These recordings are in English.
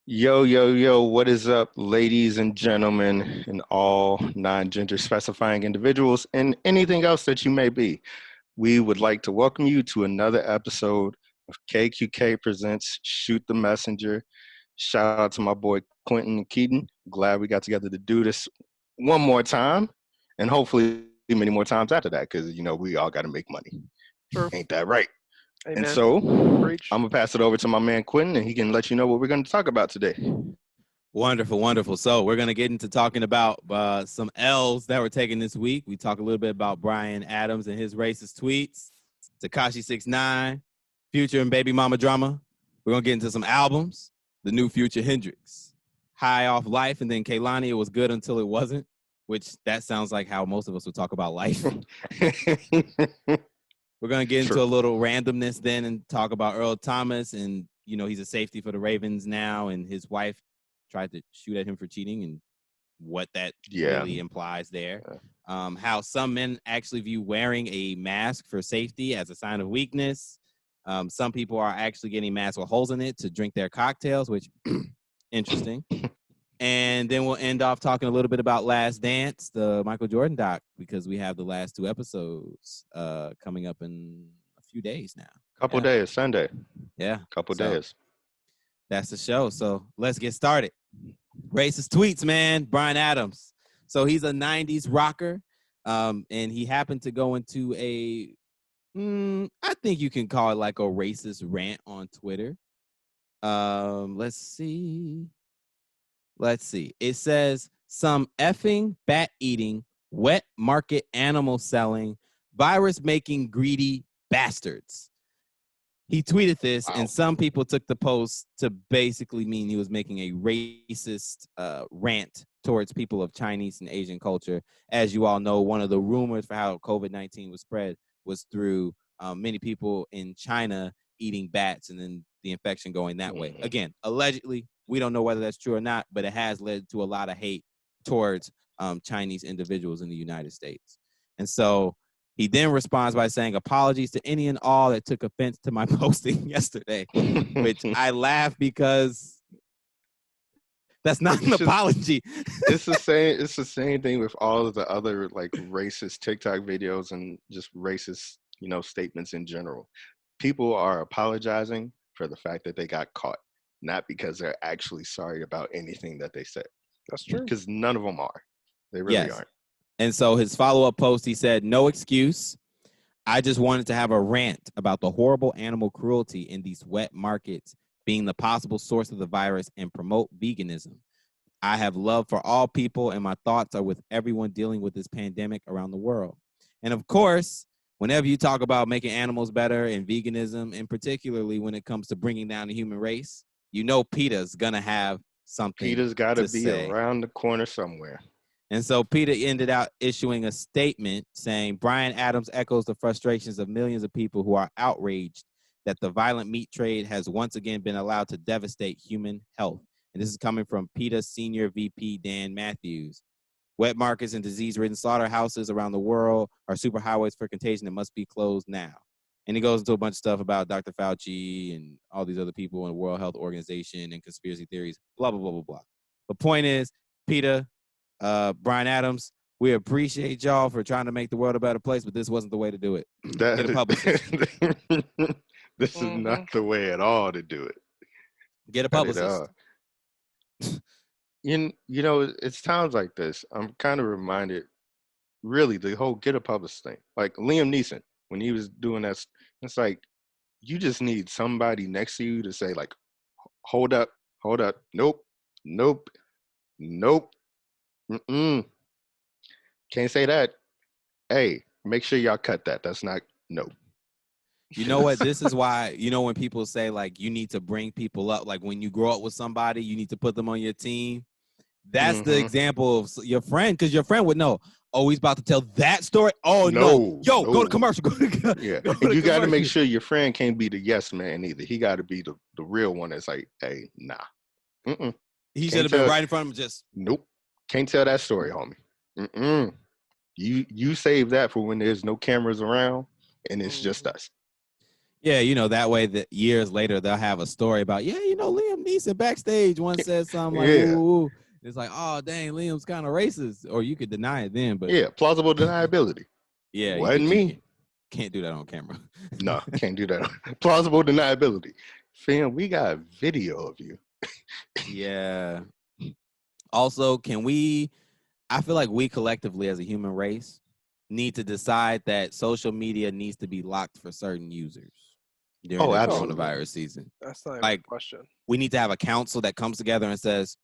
Yo, yo, yo, what is up, ladies and gentlemen, and all non-gender specifying individuals, and anything else that you may be? We would like to welcome you to another episode of KQK Presents Shoot the Messenger. Shout out to my boy Quentin and Keaton. Glad we got together to do this one more time, and hopefully many more times after that, because, we all got to make money. True. Ain't that right? And Amen. so Preach. I'm going to pass it over to my man Quentin, and he can let you know what we're going to talk about today. Wonderful, wonderful. So we're going to get into talking about some L's that were taken this week. We talk a little bit about Bryan Adams and his racist tweets, Tekashi 6ix9ine, Future and Baby Mama drama. We're going to get into some albums, the new Future Hendrix, High Off Life, and then Kehlani, It Was Good Until It Wasn't, which that sounds like how most of us would talk about life. We're going to get into a little randomness then and talk about Earl Thomas, and, he's a safety for the Ravens now, and his wife tried to shoot at him for cheating and what that really implies there. How some men actually view wearing a mask for safety as a sign of weakness. Some people are actually getting masks with holes in it to drink their cocktails, which interesting. And then we'll end off talking a little bit about Last Dance, the Michael Jordan doc, because we have the last two episodes coming up in a few days now. Couple days, Sunday. Yeah. Couple days. That's the show. So let's get started. Racist tweets, man. Bryan Adams. So he's a 90s rocker. And he happened to go into I think you can call it like a racist rant on Twitter. Let's see. It says, some effing, bat-eating, wet market animal selling, virus-making greedy bastards. He tweeted this, and some people took the post to basically mean he was making a racist rant towards people of Chinese and Asian culture. As you all know, one of the rumors for how COVID-19 was spread was through many people in China eating bats and then the infection going that way. Again, allegedly, we don't know whether that's true or not, but it has led to a lot of hate towards Chinese individuals in the United States. And so he then responds by saying, apologies to any and all that took offense to my posting yesterday, which I laugh because that's not an apology. It's the same thing with all of the other like racist TikTok videos and just racist, statements in general. People are apologizing for the fact that they got caught, not because they're actually sorry about anything that they said. That's true. Because none of them are. They really aren't. And so his follow-up post, he said, no excuse. I just wanted to have a rant about the horrible animal cruelty in these wet markets being the possible source of the virus and promote veganism. I have love for all people, and my thoughts are with everyone dealing with this pandemic around the world. And of course, whenever you talk about making animals better and veganism, and particularly when it comes to bringing down the human race, PETA's going to have something PETA's got to be say. Around the corner somewhere. And so PETA ended out issuing a statement saying, Bryan Adams echoes the frustrations of millions of people who are outraged that the violent meat trade has once again been allowed to devastate human health. And this is coming from PETA Senior VP Dan Matthews. Wet markets and disease-ridden slaughterhouses around the world are superhighways for contagion that must be closed now. And he goes into a bunch of stuff about Dr. Fauci and all these other people in the World Health Organization and conspiracy theories, blah, blah, blah, blah, blah. The point is, PETA, Bryan Adams, we appreciate y'all for trying to make the world a better place, but this wasn't the way to do it. Get a publicist. This is not the way at all to do it. Get a publicist. It's times like this. I'm kind of reminded, really, the whole get a publicist thing. Like Liam Neeson, when he was doing that, it's like, you just need somebody next to you to say, like, hold up, nope. Can't say that. Hey, make sure y'all cut that. That's not, no. You know what? This is why, when people say, like, you need to bring people up, like when you grow up with somebody, you need to put them on your team. That's the example of your friend, because your friend would know, oh, he's about to tell that story? Oh, no. Yo, go to commercial. Yeah, and you got to make sure your friend can't be the yes man either. He got to be the real one that's like, hey, nah. He should have been right in front of him just. Nope. Can't tell that story, homie. You save that for when there's no cameras around and it's just us. Yeah, that way that years later they'll have a story about, Liam Neeson backstage once said something like, Yeah, ooh, ooh. It's like, oh, dang, Liam's kind of racist. Or you could deny it then, but yeah, plausible deniability. yeah, Wasn't but you me. can't do that on camera. No, can't do that. Plausible deniability. Fam, we got video of you. Yeah. Also, I feel like we collectively as a human race need to decide that social media needs to be locked for certain users during Oh, the absolutely. coronavirus season. That's not even Like, a question. we need to have a council that comes together and says,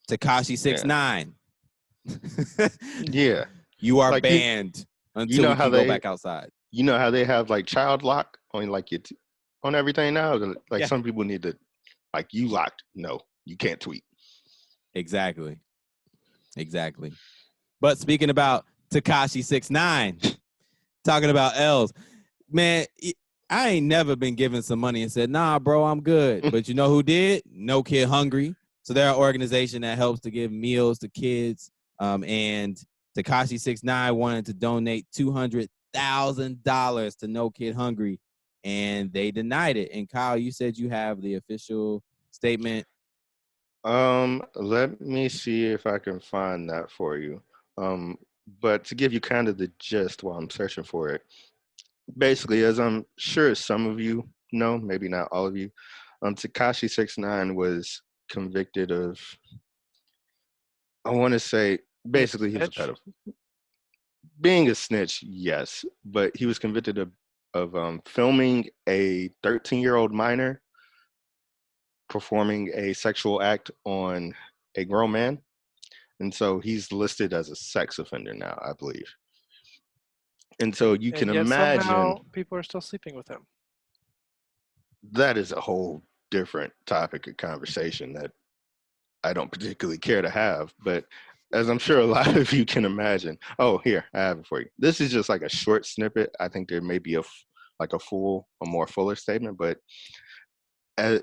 Tekashi 69, Yeah. you are Like banned you until know we how can go they back outside. have like child lock on like on everything now. Like Yeah, some people need to like you locked. No, you can't tweet. exactly. But speaking about Tekashi 69, talking about L's, man, I ain't never been given some money and said, nah, bro, I'm good. But you know who did? No Kid Hungry. So they're an organization that helps to give meals to kids. And Tekashi 69 wanted to donate $200,000 to No Kid Hungry, and they denied it. And Kyle, you said you have the official statement. Let me see if I can find that for you. Um, but to give you kind of the gist while I'm searching for it, basically, as I'm sure some of you know, maybe not all of you, Tekashi 69 was convicted of, I want to say, basically he was a Snitch? pedophile. Being a snitch, yes, but he was convicted of filming a 13-year-old minor performing a sexual act on a grown man. And so he's listed as a sex offender now, I believe. And so you can And yet imagine somehow people are still sleeping with him. that is a whole different topic of conversation that I don't particularly care to have. But as I'm sure a lot of you can imagine, oh, here, I have it for you. This is just like a short snippet. I think there may be a more fuller statement, but as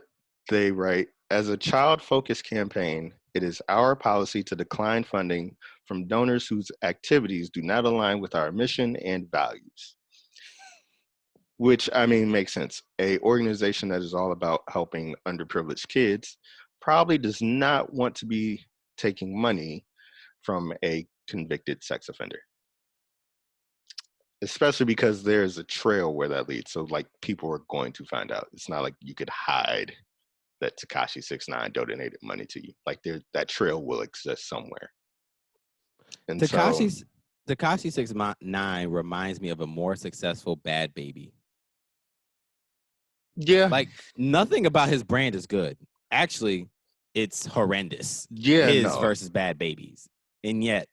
they write, as a child-focused campaign, it is our policy to decline funding from donors whose activities do not align with our mission and values. Which, I mean, makes sense. A organization that is all about helping underprivileged kids probably does not want to be taking money from a convicted sex offender. Especially because there's a trail where that leads. So like people are going to find out. It's not like you could hide that Tekashi 69 donated money to you. Like that trail will exist somewhere. And so Tekashi 69 reminds me of a more successful Bad Baby. yeah. Like, nothing about his brand is good. Actually, it's horrendous. Yeah, His no. versus Bad Babies. And yet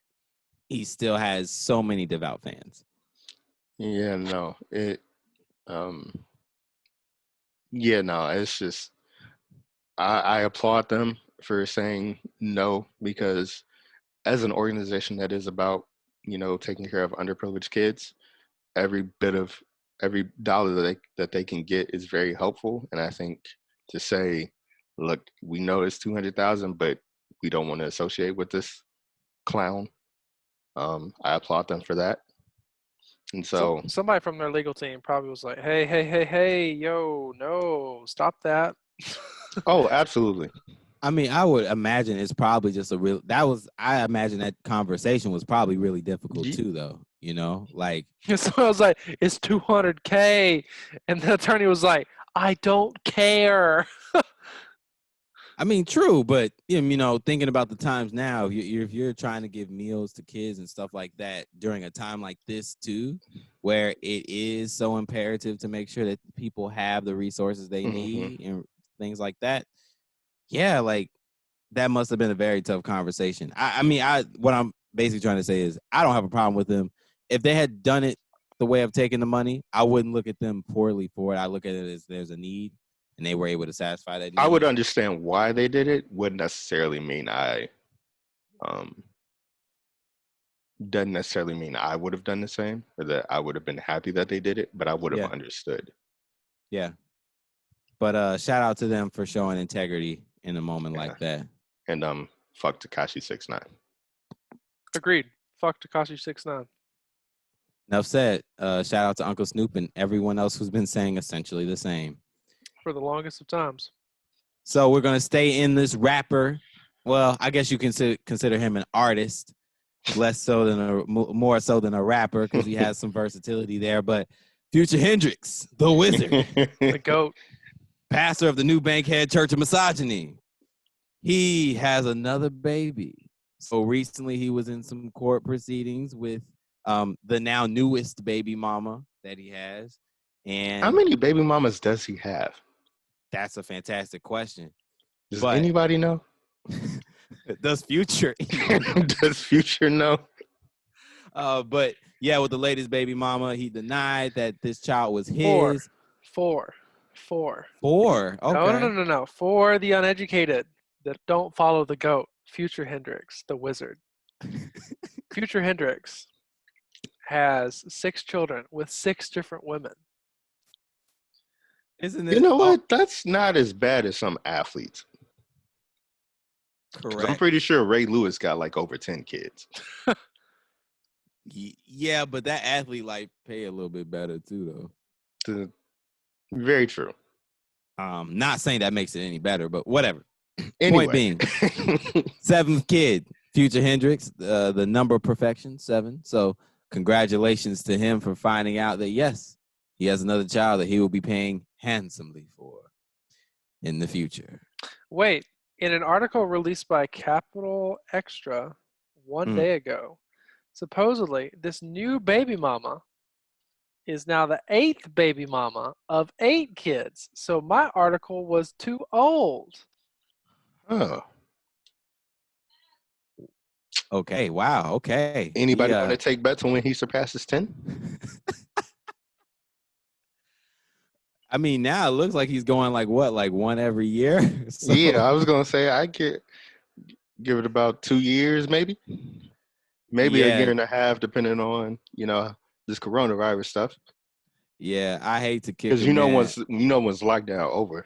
he still has so many devout fans. Yeah, no. Yeah, no, it's just I applaud them for saying no, because as an organization that is about, taking care of underprivileged kids, every dollar that they can get is very helpful. And I think to say, look, we know it's 200,000, but we don't want to associate with this clown. I applaud them for that. And so, Somebody from their legal team probably was like, hey, yo, no, stop that. oh, absolutely. I mean, I would imagine it's probably just I imagine that conversation was probably really difficult too, though. Like, So I was like, it's $200K. And the attorney was like, I don't care. I mean, true, but thinking about the times now, if you're trying to give meals to kids and stuff like that during a time like this too, where it is so imperative to make sure that people have the resources they need and things like that. Yeah, like that must have been a very tough conversation. What I'm basically trying to say is I don't have a problem with them. If they had done it the way of taking the money, I wouldn't look at them poorly for it. I look at it as there's a need, and they were able to satisfy that need. I would understand why they did it. Wouldn't necessarily mean doesn't necessarily mean I would have done the same, or that I would have been happy that they did it, but I would have understood. Yeah. But shout out to them for showing integrity in a moment like that. And fuck Tekashi 69. Agreed. Fuck Tekashi 69. Enough said. Shout out to Uncle Snoop and everyone else who's been saying essentially the same. For the longest of times. So we're gonna stay in this rapper. Well, I guess you can consider him an artist, less so than more so than a rapper because he has some versatility there. But Future Hendrix, the wizard, The GOAT. pastor of the New Bankhead Church of Misogyny, he has another baby. So recently he was in some court proceedings with the now newest baby mama that he has. And How many baby mamas does he have? that's a fantastic question. Does anybody know? Does Future? Does Future know? But yeah, with the latest baby mama, he denied that this child was his. Four. Okay. No. For the uneducated that don't follow the GOAT, Future Hendrix, the wizard. Future Hendrix has 6 children with 6 different women. Isn't it? You know what? That's not as bad as some athletes. Correct. I'm pretty sure Ray Lewis got like over 10 kids. Yeah, but that athlete like pay a little bit better too, though. Very true. Not saying that makes it any better, but whatever. Anyway. Point being, 7th kid, Future Hendrix, the number of perfection, 7. So congratulations to him for finding out that yes, he has another child that he will be paying handsomely for in the future. Wait, in an article released by Capital Extra one day ago, supposedly this new baby mama is now the 8th baby mama of 8 kids. So my article was too old. Oh. Okay. Wow. Okay. Anybody want to take bets on when he surpasses 10? I mean, now it looks like he's going like one every year? So, yeah, I was going to say I could give it about 2 years, maybe a year and a half, depending on, this coronavirus stuff. Yeah, I hate to kick because once lockdown over.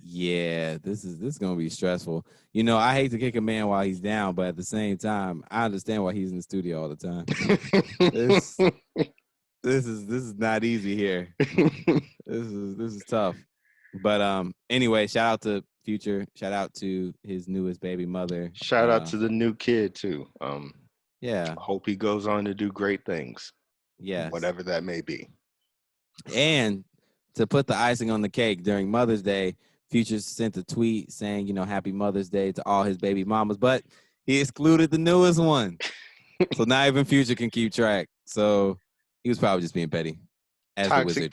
Yeah, this is gonna be stressful. I hate to kick a man while he's down, but at the same time, I understand why he's in the studio all the time. This is not easy here. This is tough. But anyway, shout out to Future. Shout out to his newest baby mother. Shout out to the new kid too. Yeah. I hope he goes on to do great things. Yes. Whatever that may be. And to put the icing on the cake, during Mother's Day, Future sent a tweet saying, Happy Mother's Day to all his baby mamas, but he excluded the newest one. So now even Future can keep track. So he was probably just being petty. As the wizard.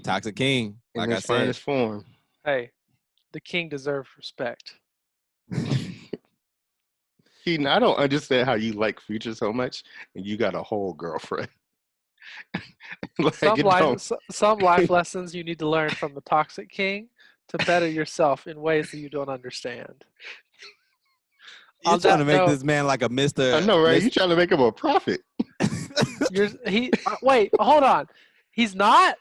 Toxic King. Like I said. Finest form. Hey, the king deserves respect. Keaton, I don't understand how you like Future so much and you got a whole girlfriend. Some life lessons you need to learn from the Toxic King to better yourself in ways that you don't understand. You're trying to make this man like a Mr. I know, right? You're trying to make him a prophet. Wait, hold on. He's not?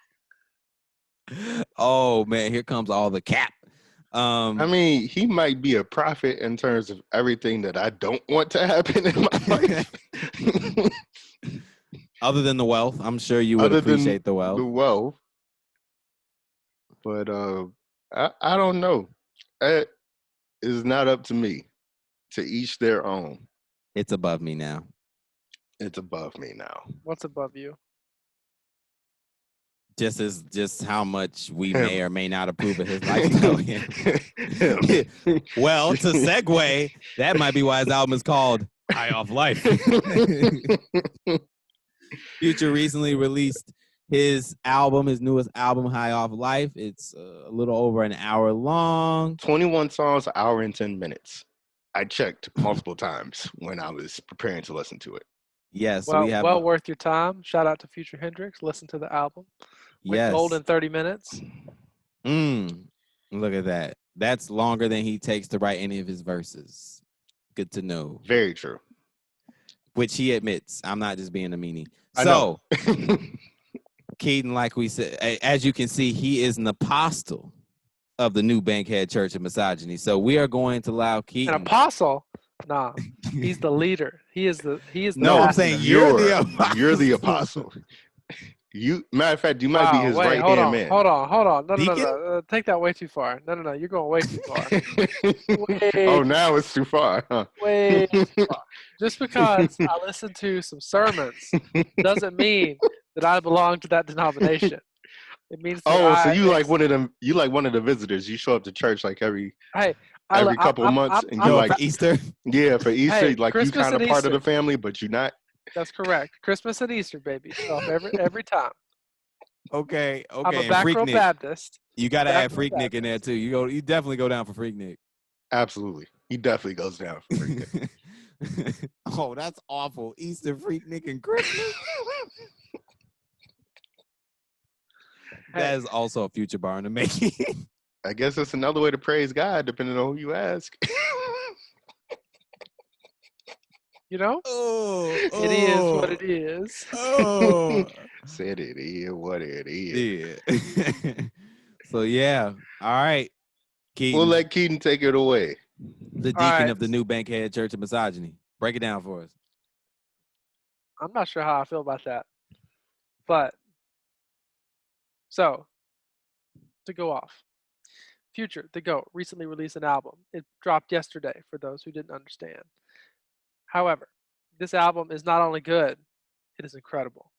Oh, man, here comes all the cap. I mean, he might be a prophet in terms of everything that I don't want to happen in my life. Other than the wealth, I'm sure you would appreciate the wealth. The wealth. But I don't know. It is not up to me. To each their own. It's above me now. It's above me now. What's above you? Just how much we may or may not approve of his lifestyle. Well, to segue, that might be why his album is called High Off Life. Future recently released his newest album, High Off Life. It's a little over an hour long. 21 songs, an hour and 10 minutes. I checked multiple times when I was preparing to listen to it. Yes. Well worth your time. Shout out to Future Hendrix. Listen to the album. Went gold in 30 minutes. Look at that. That's longer than he takes to write any of his verses. Good to know. Very true. Which he admits. I'm not just being a meanie. So, Keaton, like we said, as you can see, he is an apostle of the New Bankhead Church of Misogyny. So we are going to allow Keaton. An apostle? Nah, he's the leader. He is the No, I'm pastor. saying you're the you're the apostle. apostle. You, matter of fact, you might be Wow, his wait, right hold hand on, man. hold on, hold on. No, no, no, Deacon? no. Take that way too far. No, no, no. You're going way too far. Way, Oh, now it's too far, huh? way too far. Just because I listen to some sermons doesn't mean that I belong to that denomination. It means that Oh, so I. you like one of them? You like one of the visitors? You show up to church like every Hey, couple of months, and you Yo, like, for Easter? yeah, for Easter, Hey, like you Christmas kind of and part of Easter. the family, but you're not. That's correct. Christmas and Easter, baby. Show up every time. Okay, I'm a and back row Freaknik. Baptist. You gotta Back add row Freaknik in there Baptist. too. You definitely go down for Freaknik. Absolutely, he definitely goes down for Freaknik. Oh, that's awful. Easter, Freaknik, and Christmas. That is also a future bar in the making. I guess that's another way to praise God, depending on who you ask. You know, Oh, it is what it is. oh. Said it is what it is. Yeah. So yeah. All right. Keaton. We'll let Keaton take it away. The All deacon right. of the New Bankhead Church of Misogyny. Break it down for us. I'm not sure how I feel about that, but so to go off. Future, the GOAT, recently released an album. It dropped yesterday for those who didn't understand. However, this album is not only good, it is incredible.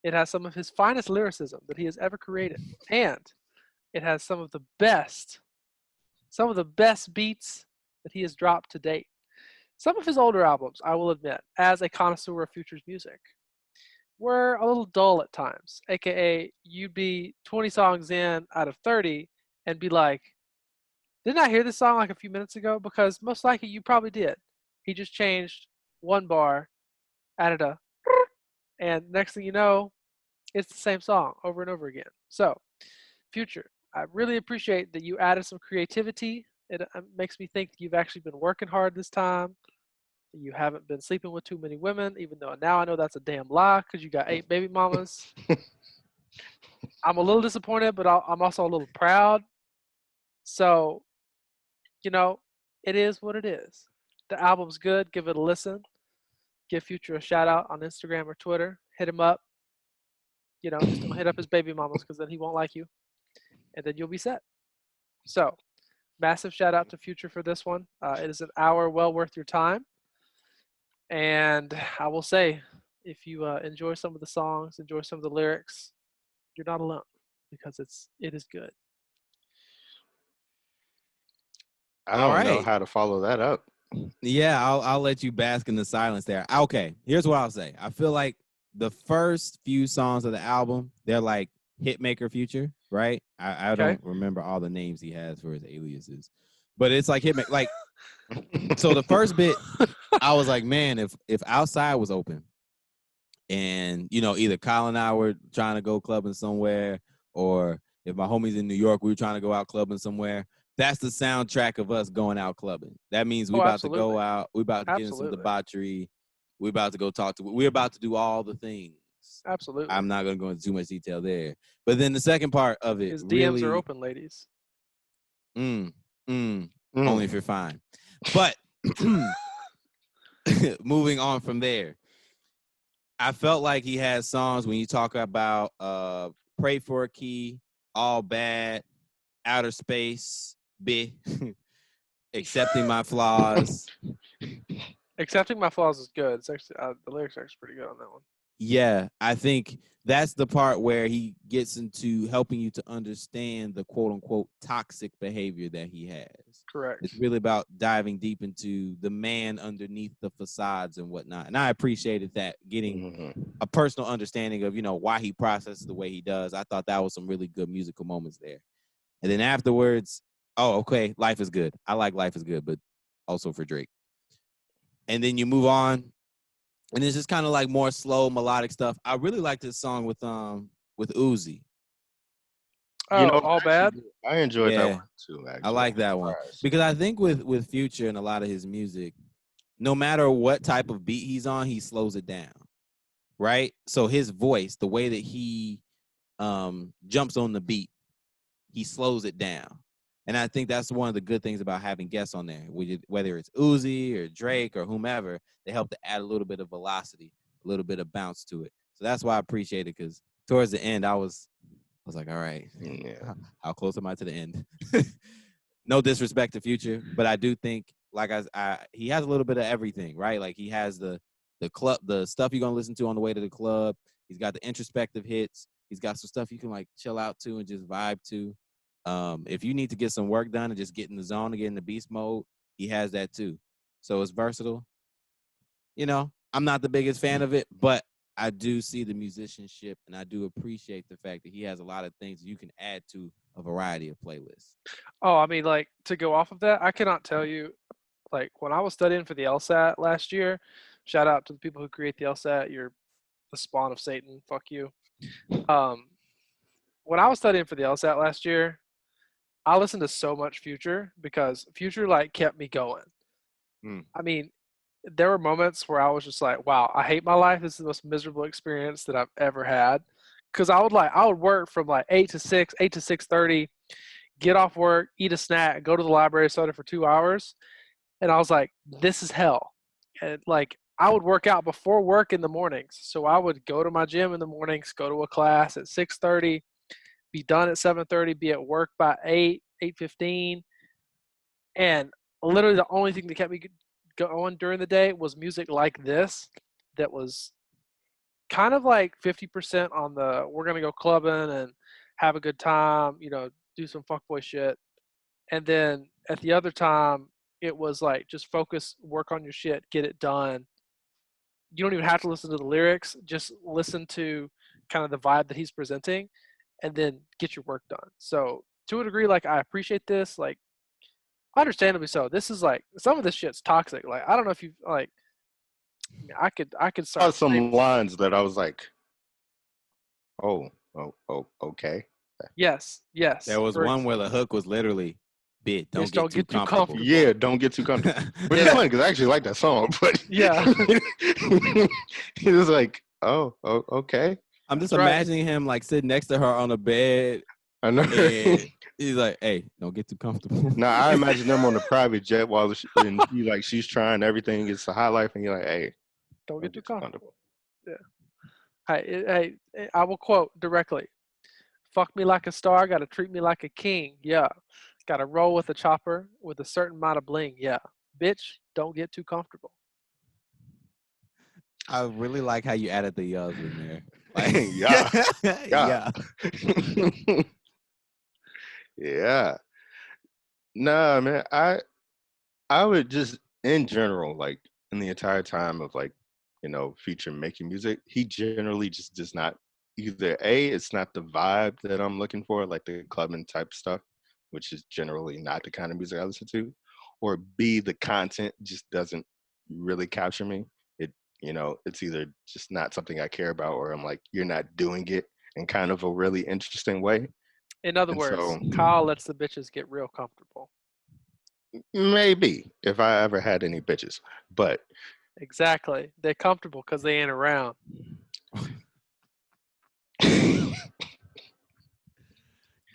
It has some of his finest lyricism that he has ever created, and it has some of the best beats that he has dropped to date. Some of his older albums, I will admit, as a connoisseur of Future's music, were a little dull at times, aka you'd be 20 songs in out of 30 and be like, didn't I hear this song like a few minutes ago? Because most likely you probably did. He just changed one bar, added a, and next thing you know, it's the same song over and over again. So, Future, I really appreciate that you added some creativity. It makes me think that you've actually been working hard this time. That you haven't been sleeping with too many women, even though now I know that's a damn lie because you got 8 baby mamas. I'm a little disappointed, but I'm also a little proud. So, it is what it is. The album's good. Give it a listen. Give Future a shout out on Instagram or Twitter. Hit him up. Just don't hit up his baby mamas because then he won't like you. And then you'll be set. So, massive shout out to Future for this one. It is an hour well worth your time. And I will say, if you enjoy some of the songs, enjoy some of the lyrics, you're not alone because it is good. I All don't know right. how to follow that up. Yeah, I'll let you bask in the silence there. Okay, here's what I'll say. I feel like the first few songs of the album, they're like Hitmaker Future, right? I Okay. don't remember all the names he has for his aliases, but it's like Hitmaker. Like, so the first bit, I was like, man, if Outside was open, and either Kyle and I were trying to go clubbing somewhere, or if my homies in New York, we were trying to go out clubbing somewhere. That's the soundtrack of us going out clubbing. That means we about to go out. We about to get in some debauchery. We about to go talk to. We're about to do all the things. Absolutely. I'm not going to go into too much detail there. But then the second part of it, his really, DMs are open, ladies. only if you're fine. But moving on from there, I felt like he had songs when you talk about Pray for a Key, All Bad, Outer Space, B, Accepting My Flaws. Accepting My Flaws is good. It's actually the lyrics are actually pretty good on that one. Yeah, I think that's the part where he gets into helping you to understand the quote-unquote toxic behavior that he has. Correct. It's really about diving deep into the man underneath the facades and whatnot. And I appreciated that, getting a personal understanding of, why he processes the way he does. I thought that was some really good musical moments there. And then afterwards, okay, Life is Good. I like Life is Good, but also for Drake. And then you move on, and it's just kind of like more slow melodic stuff. I really like this song with Uzi. All Bad. I enjoyed that one too. Actually, I like that one because I think with Future and a lot of his music, no matter what type of beat he's on, he slows it down, right? So his voice, the way that he jumps on the beat, he slows it down. And I think that's one of the good things about having guests on there. Whether it's Uzi or Drake or whomever, they help to add a little bit of velocity, a little bit of bounce to it. So that's why I appreciate it, because towards the end, I was like, all right, Yeah. how close am I to the end? No disrespect to Future, but I do think like he has a little bit of everything, right? Like he has the stuff you're gonna listen to on the way to the club. He's got the introspective hits. He's got some stuff you can like chill out to and just vibe to. If you need to get some work done and just get in the zone and get in the beast mode, he has that too. So it's versatile. You know, I'm not the biggest fan of it, but I do see the musicianship, and I do appreciate the fact that he has a lot of things you can add to a variety of playlists. Oh, I mean, like, to go off of that, I cannot tell you, like, when I was studying for the LSAT last year, shout out to the people who create the LSAT. You're the spawn of Satan. Fuck you. Um, when I was studying for the LSAT last year, I listened to so much Future because Future, like, kept me going. Mm. I mean, there were moments where I was just like, wow, I hate my life. This is the most miserable experience that I've ever had. Because I would work from like 8 to 6, 8 to 6:30, get off work, eat a snack, go to the library, study for 2 hours. And I was like, this is hell. And like, I would work out before work in the mornings. So I would go to my gym in the mornings, go to a class at 6:30, be done at 7:30, be at work by 8, 8:15. And literally the only thing that kept me going during the day was music like this that was kind of like 50% on the we're going to go clubbing and have a good time, do some fuckboy shit. And then at the other time, it was like just focus, work on your shit, get it done. You don't even have to listen to the lyrics, just listen to kind of the vibe that he's presenting and then get your work done. So to a degree, like I appreciate this, like understandably so. This is like some of this shit's toxic. Like I don't know if you like I could start Some lines that I was like, oh, okay. Yes. There was For one where the hook was literally, "Bit, Yes, don't get too comfortable." Yeah, don't get too comfortable. Which is funny because I actually like that song, but Yeah. he was like, oh, okay. I'm just That's right. imagining him like sitting next to her on a bed, I know. and he's like, "Hey, don't get too comfortable." Now I imagine them on a private jet while and she's trying everything. It's a high life, and you're like, hey, Don't get too comfortable. Yeah. Hey, I will quote directly. Fuck me like a star, gotta treat me like a king. Yeah. Gotta roll with a chopper with a certain amount of bling. Yeah. Bitch, don't get too comfortable. I really like how you added the yas in there. Like, Yeah. yeah. Yeah. Nah, man. I would just in general, like in the entire time of like, Future making music, he generally just does not either it's not the vibe that I'm looking for, like the clubbing type stuff, which is generally not the kind of music I listen to, or B, the content just doesn't really capture me. It, it's either just not something I care about, or I'm like, you're not doing it in kind of a really interesting way. In other And words, so Kyle lets the bitches get real comfortable. maybe if I ever had any bitches, but Exactly. They're comfortable because they ain't around.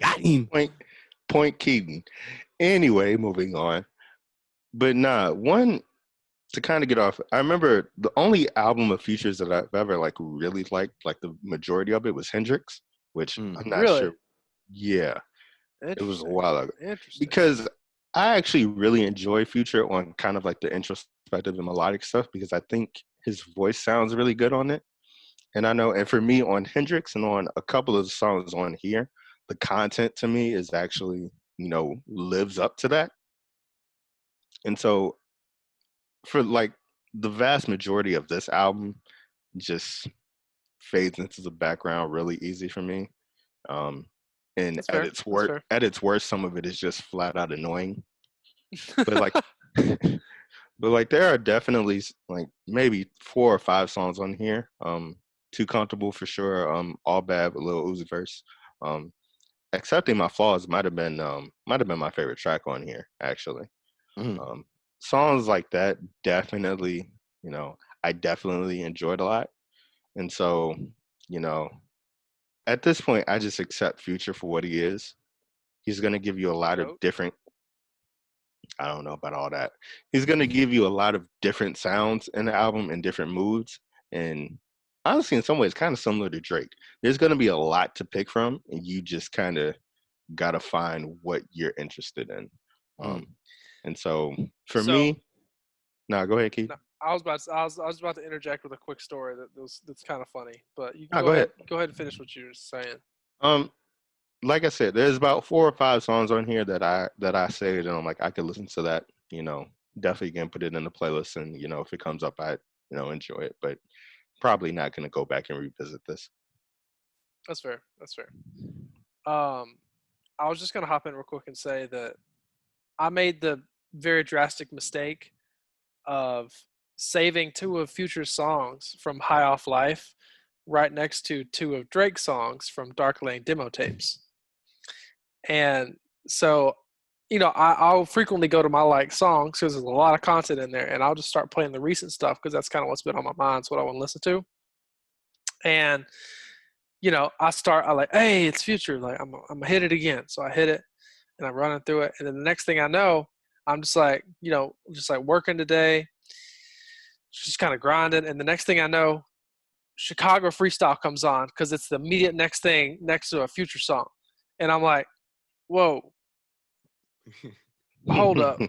Got him. Point Keaton. Anyway, moving on. But nah, one to kind of get off. I remember the only album of Futures that I've ever like really liked, like the majority of it was Hendrix, which I'm not Really? sure. Yeah, it was a Interesting. while ago Interesting. because I actually really enjoy Future on kind of like the introspective and melodic stuff because I think his voice sounds really good on it. And I know, and for me on Hendrix and on a couple of the songs on here, the content to me is actually, lives up to that. And so for like the vast majority of this album just fades into the background really easy for me. Um, and That's fair. That's fair. at its worst, some of it is just flat out annoying. But like, but like, there are definitely like maybe 4 or 5 songs on here. Too Comfortable for sure. All Bad with Lil Uzi verse. Um, Accepting My Flaws might have been my favorite track on here actually. Mm. Songs like that definitely, I definitely enjoyed a lot. And so, you know, at this point, I just accept Future for what he is. He's going to give you a lot of Goat. different. I don't know about all that. He's going to give you a lot of different sounds in the album and different moods. And honestly, in some ways, kind of similar to Drake. There's going to be a lot to pick from, and you just kind of got to find what you're interested in. And so for me, go ahead, Keith. No, I was about to interject with a quick story that's kind of funny, but you can Go ahead. Go ahead and finish what you were saying. Like I said, there's about 4 or 5 songs on here that I saved, and I'm like, I could listen to that. Definitely can put it in the playlist, and if it comes up, I enjoy it. But probably not gonna go back and revisit this. That's fair. That's fair. I was just gonna hop in real quick and say that I made the very drastic mistake of saving 2 of Future's songs from High Off Life right next to 2 of Drake's songs from Dark Lane demo tapes. And so, I'll frequently go to my songs because there's a lot of content in there, and I'll just start playing the recent stuff because that's kind of what's been on my mind. It's what I want to listen to. And, I like, hey, it's Future. Like, I'm going to hit it again. So I hit it, and I'm running through it. And then the next thing I know, I'm just like, working today, just kind of grinding. And the next thing I know, Chicago Freestyle comes on because it's the immediate next thing next to a Future song. And I'm like, whoa, hold up.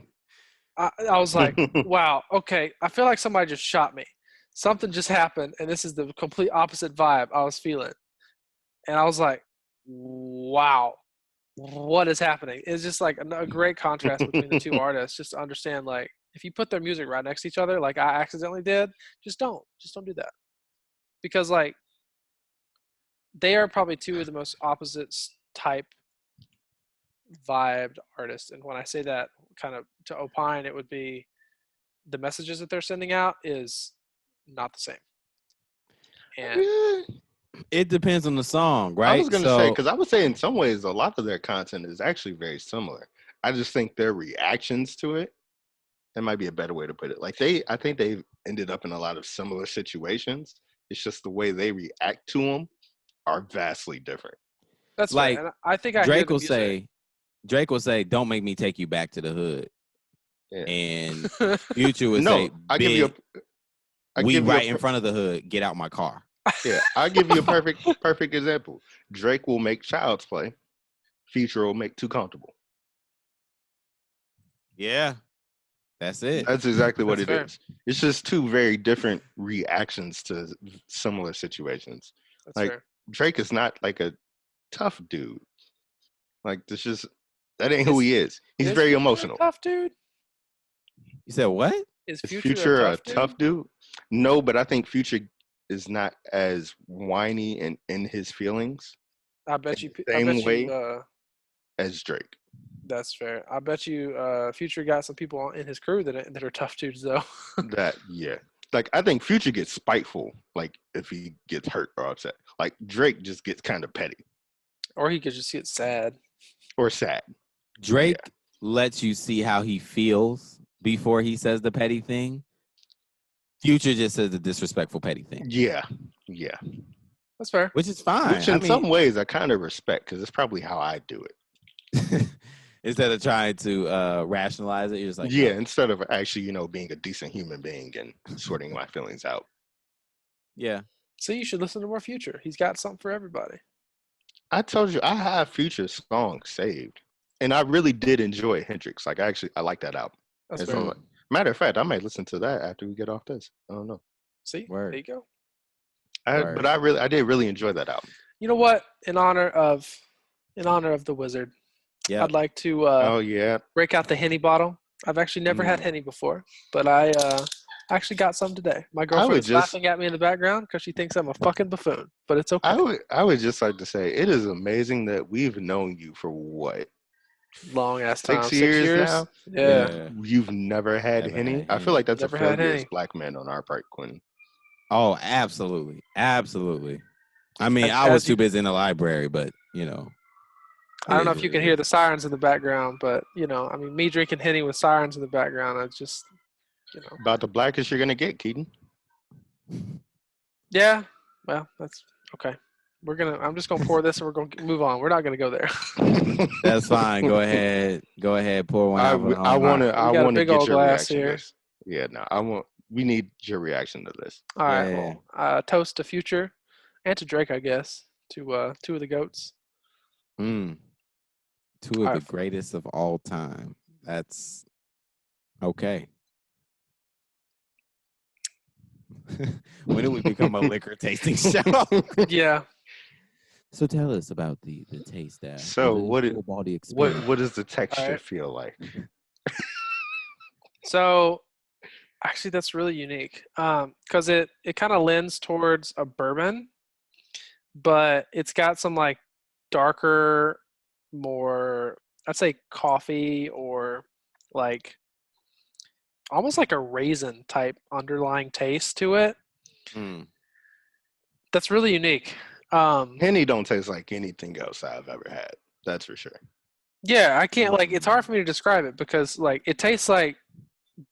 I was like, wow, okay, I feel like somebody just shot me. Something just happened, and this is the complete opposite vibe I was feeling. And I was like, wow, what is happening? It's just like a great contrast between the 2 artists, just to understand, like, if you put their music right next to each other, like I accidentally did, just don't do that. Because, like, they are probably 2 of the most opposite type vibed artists. And when I say that, kind of to opine, it would be the messages that they're sending out is not the same. And it depends on the song, right? I was going to say, because I would say in some ways, a lot of their content is actually very similar. I just think their reactions to it, that might be a better way to put it. Like I think they've ended up in a lot of similar situations. It's just the way they react to them are vastly different. That's like, and I think Drake will say, "Don't make me take you back to the hood," and Future would say, "We right in front of the hood. Get out my car." Yeah, I'll give you a perfect example. Drake will make Child's Play. Future will make Too Comfortable. Yeah, that's it. That's exactly what it is. It's just 2 very different reactions to similar situations. That's like fair. Drake is not like a tough dude. Like that ain't who he is. He's very emotional. Tough dude. You said what? Is Future a tough dude? No, but I think Future is not as whiny and in his feelings. I bet you. As Drake. That's fair. I bet you Future got some people in his crew that are tough dudes, though. Like, I think Future gets spiteful, like, if he gets hurt or upset. Like, Drake just gets kind of petty. Or he could just get sad. Or sad. Drake lets you see how he feels before he says the petty thing. Future just says the disrespectful petty thing. Yeah. That's fair. Which is fine. Which in some ways I kind of respect because it's probably how I do it. Instead of trying to rationalize it, you're just like, instead of actually, being a decent human being and sorting my feelings out. Yeah. So you should listen to more Future. He's got something for everybody. I told you I have Future songs saved, and I really did enjoy Hendrix. Like I like that album. That's fair. Matter of fact, I might listen to that after we get off this. I don't know. See, Word. There you go. But I did really enjoy that album. You know what? In honor of the Wizard, I'd like to break out the Henny bottle. I've actually never had Henny before, but I actually got some today. My girlfriend is laughing at me in the background because she thinks I'm a fucking buffoon, but it's okay. I would just like to say it is amazing that we've known you for what? Long ass time. 6 years now? Yeah. You've never had Henny? I feel like that's a failure as black men on our part, Quinn. Oh, absolutely. Absolutely. I mean, I was too busy in the library, but, I don't know if you can hear the sirens in the background, but, me drinking Henny with sirens in the background, I just, About the blackest you're going to get, Keaton. Yeah. Well, that's okay. I'm just gonna pour this and we're gonna move on. We're not gonna go there. That's fine. Go ahead. Go ahead. Pour one out for the I homie. want to We got a big get old your glass reaction to here. this. Yeah, no, I want. We need your reaction to this. All right. Yeah. Well, toast to Future and to Drake, I guess. To two of the goats. Mm. Two of the greatest of all time. That's okay. When did we become a liquor tasting show? Yeah. So tell us about the taste. So what does the texture right. feel like? So actually, that's really unique because it kind of lends towards a bourbon, but it's got some like darker, more I'd say coffee or like almost like a raisin type underlying taste to it. Mm. That's really unique. Henny don't taste like anything else I've ever had. That's for sure. Yeah, I can't like. It's hard for me to describe it because like it tastes like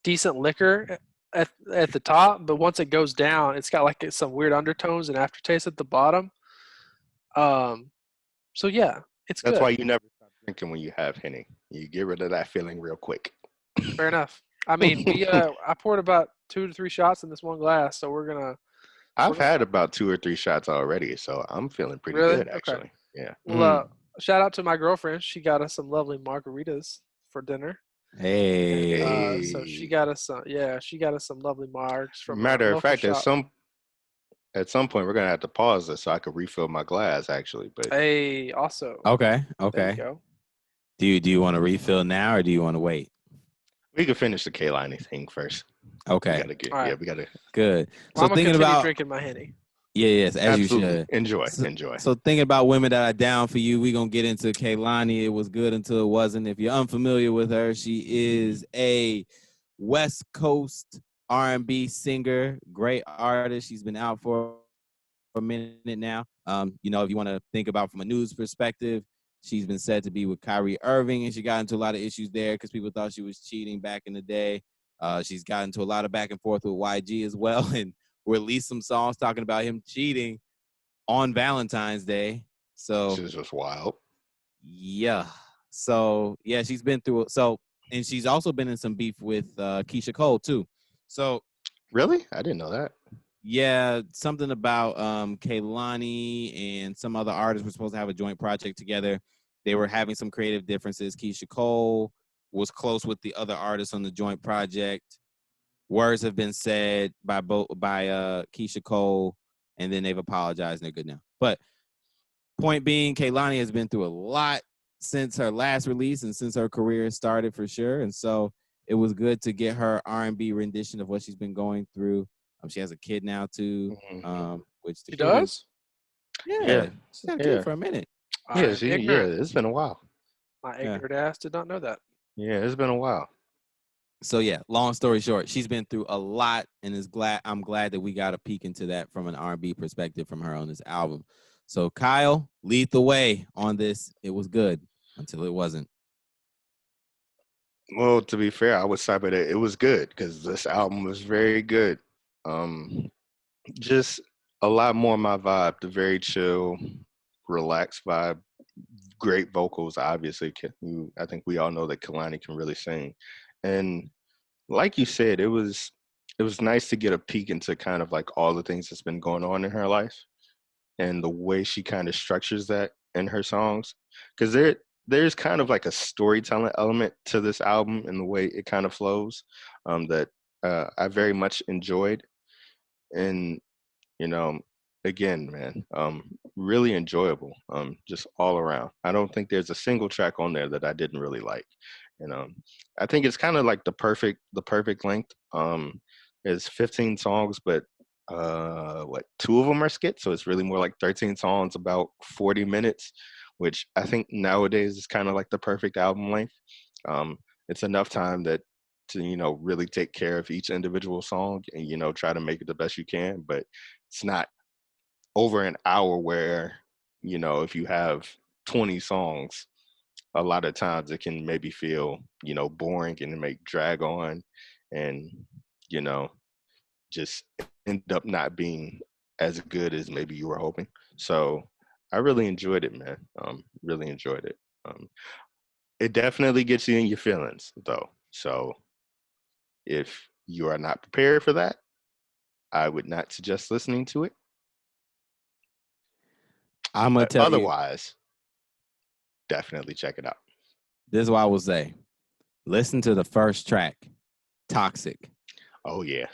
decent liquor at the top, but once it goes down, it's got like some weird undertones and aftertaste at the bottom. So yeah, it's That's good. why you never stop drinking when you have Henny. You get rid of that feeling real quick. Fair enough. I mean, I poured about 2 to 3 shots in this one glass, so we're gonna. I've had about 2 or 3 shots already, so I'm feeling pretty Really? good Okay. actually. Yeah. Well, shout out to my girlfriend. She got us some lovely margaritas for dinner. Hey. So she got us some. Yeah, she got us some lovely margs from a Matter of local fact, shop. at some point we're gonna have to pause this so I could refill my glass actually. But Hey, also. Okay. There you Okay. go. Do you want to refill now or do you want to wait? we could finish the Kehlani thing first. Okay. All right. Yeah, we gotta Good. Well, So I'm gonna thinking continue about drinking my Henny. yes, as absolutely you should. enjoy. So thinking about women that are down for you, we're gonna get into Kehlani. It was good until it wasn't. If you're unfamiliar with her, she is a West Coast R&B singer, great artist. She's been out for a minute now. If you want to think about from a news perspective, she's been said to be with Kyrie Irving, and she got into a lot of issues there because people thought she was cheating back in the day. She's gotten into a lot of back and forth with YG as well, and released some songs talking about him cheating on Valentine's Day. So This is just wild. yeah. So yeah, she's been through and she's also been in some beef with Keisha Cole too. So Really? I didn't know that. yeah, something about Kehlani and some other artists were supposed to have a joint project together. They were having some creative differences. Keisha Cole was close with the other artists on the joint project. Words have been said by Keisha Cole, and then they've apologized and they're good now. But point being, Kehlani has been through a lot since her last release and since her career started for sure. And so it was good to get her R&B rendition of what she's been going through. She has a kid now too, which the She kid is. does? Yeah, she's had a kid for a minute. It's been a while. My ignorant ass did not know that. Yeah, it's been a while. So yeah, long story short, she's been through a lot, and I'm glad that we got a peek into that from an R&B perspective from her on this album. So Kyle, lead the way on this. It was good until it wasn't. Well, to be fair, I would side with it. It was good because this album was very good. Just a lot more my vibe. The very chill, relaxed vibe. Great vocals, obviously. I think we all know that Kehlani can really sing, and like you said, it was nice to get a peek into kind of like all the things that's been going on in her life and the way she kind of structures that in her songs, because there's kind of like a storytelling element to this album and the way it kind of flows, that I very much enjoyed. And you know, again, man, really enjoyable, just all around. I don't think there's a single track on there that I didn't really like. And I think it's kind of like the perfect length. It's 15 songs, but what, 2 of them are skits, so it's really more like 13 songs, about 40 minutes, which I think nowadays is kind of like the perfect album length. It's enough time that to really take care of each individual song and try to make it the best you can, but it's not over an hour where if you have 20 songs, a lot of times it can maybe feel boring and make drag on, and you know just end up not being as good as maybe you were hoping. So I really enjoyed it, man. Really enjoyed it. It definitely gets you in your feelings, though. So if you are not prepared for that, I would not suggest listening to it. I'm gonna But tell you, otherwise, definitely check it out. this is what I will say. Listen to the first track, Toxic. Oh yeah,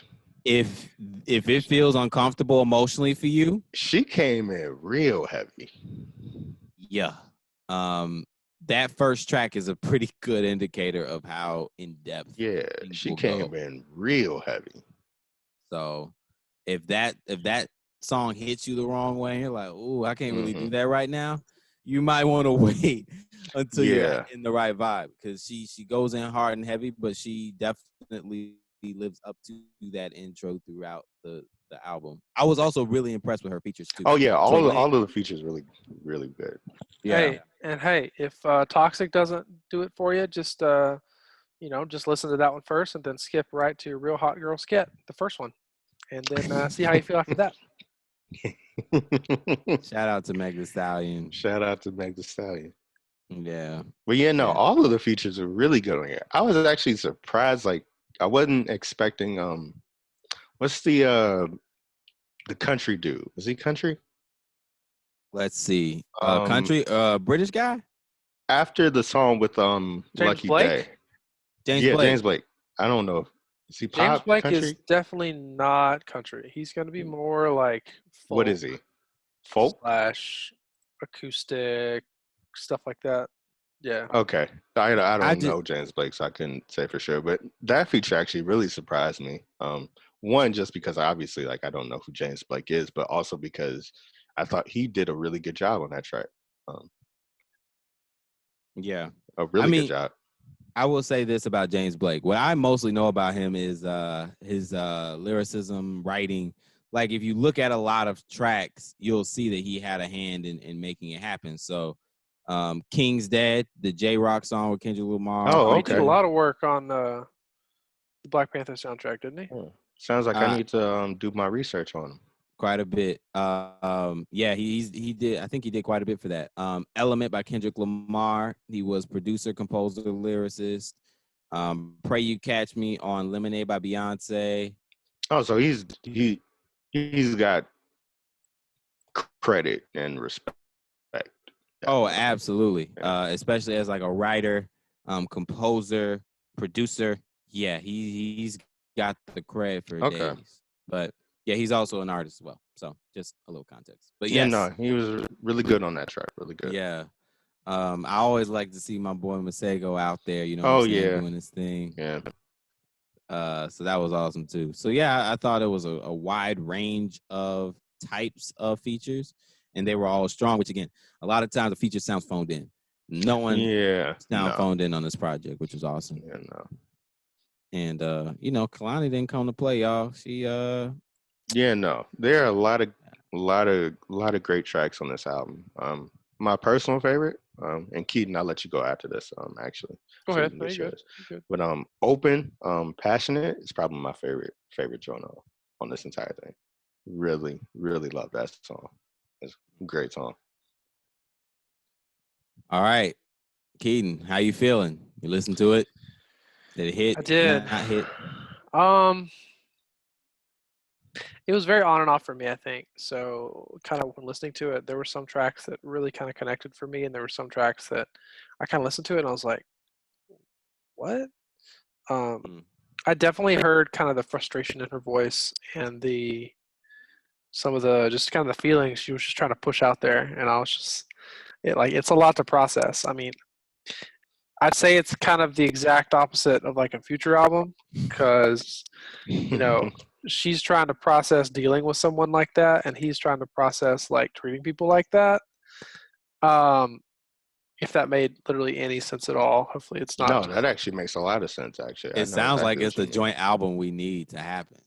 If it feels uncomfortable emotionally for you, she came in real heavy. yeah. That first track is a pretty good indicator of how in depth Yeah, things she will came go. in real heavy. So if that song hits you the wrong way, you're like, "Ooh, I can't really do Hmm. that right now." You might want to wait until you're Yeah. in the right vibe, because she goes in hard and heavy, but she definitely lives up to that intro throughout the album. I was also really impressed with her features too. Oh yeah, So all of the features really good. yeah, Hey, if Toxic doesn't do it for you, just just listen to that one first, and then skip right to Real Hot Girl Sket, the first one, and then see how you feel after that. shout out to Meg Thee Stallion. Shout out to Meg Thee Stallion. Yeah, But yeah, no, yeah. all of the features are really good on here. I was actually surprised. Like, I wasn't expecting. What's the country dude? Is he country? Let's see. Um, Country, British guy, After the song with James Lucky Day. Blake. James Yeah, Blake. James Blake. I don't know. Is he James pop Blake is country? definitely not country. He's going to be more like What folk is he? Folk? slash acoustic stuff like that. Yeah. Okay. I I don't just know James Blake, so I couldn't say for sure. But that feature actually really surprised me. One, just because obviously like I don't know who James Blake is, but also because I thought he did a really good job on that track. Um, yeah. a I really good mean, job. I will say this about James Blake. What I mostly know about him is his lyricism, writing. Like if you look at a lot of tracks, you'll see that he had a hand in making it happen. So King's Dead, the J Rock song with Kendrick Lamar, Oh, Oh, he did a okay. lot of work on the Black Panther soundtrack, didn't he? Oh, sounds like I uh, need to do my research on him. quite a bit. Yeah, he did. I think he did quite a bit for that. Element by Kendrick Lamar. He was producer, composer, lyricist. Pray You Catch Me on Lemonade by Beyonce. Oh, so he's got credit and respect. Oh, Definitely. absolutely. Yeah. Especially as like a writer, composer, producer. Yeah, he's got the credit for Okay. days. But yeah, he's also an artist as well. So just a little context. But Yeah, no, yes, he was really good on that track. Really good. yeah. I always like to see my boy Masego out there, you know what I'm Oh saying, yeah. doing his thing. Yeah. So that was awesome too. So yeah, I thought it was a wide range of types of features, and they were all strong. Which again, a lot of times the feature sounds phoned in. No one Yeah. sound No. phoned in on this project, which was awesome. Yeah, no. And Kehlani didn't come to play, y'all. She Yeah, no. There are a lot of great tracks on this album. My personal favorite, and Keaton, I'll let you go after this, actually, Go so you ahead. can No, get you're good. yours. You're good. But Open, Passionate is probably my favorite joint on this entire thing. Really, really love that song. It's a great song. all right. Keaton, how you feeling? You listen to it? Did it hit? I did. Not hit? Um, it was very on and off for me, I think. So, kind of when listening to it, there were some tracks that really kind of connected for me, and there were some tracks that I kind of listened to it and I was like, "What?" Um, Mm. I definitely heard kind of the frustration in her voice and some of the just kind of the feelings she was just trying to push out there, and I was just it's a lot to process. I mean, I'd say it's kind of the exact opposite of like a Future album because you know she's trying to process dealing with someone like that, and he's trying to process like treating people like that. Um, if that made literally any sense at all, hopefully it's not. No, that actually makes a lot of sense. Actually, I It know sounds like exactly it's what you the mean. joint album we need to happen.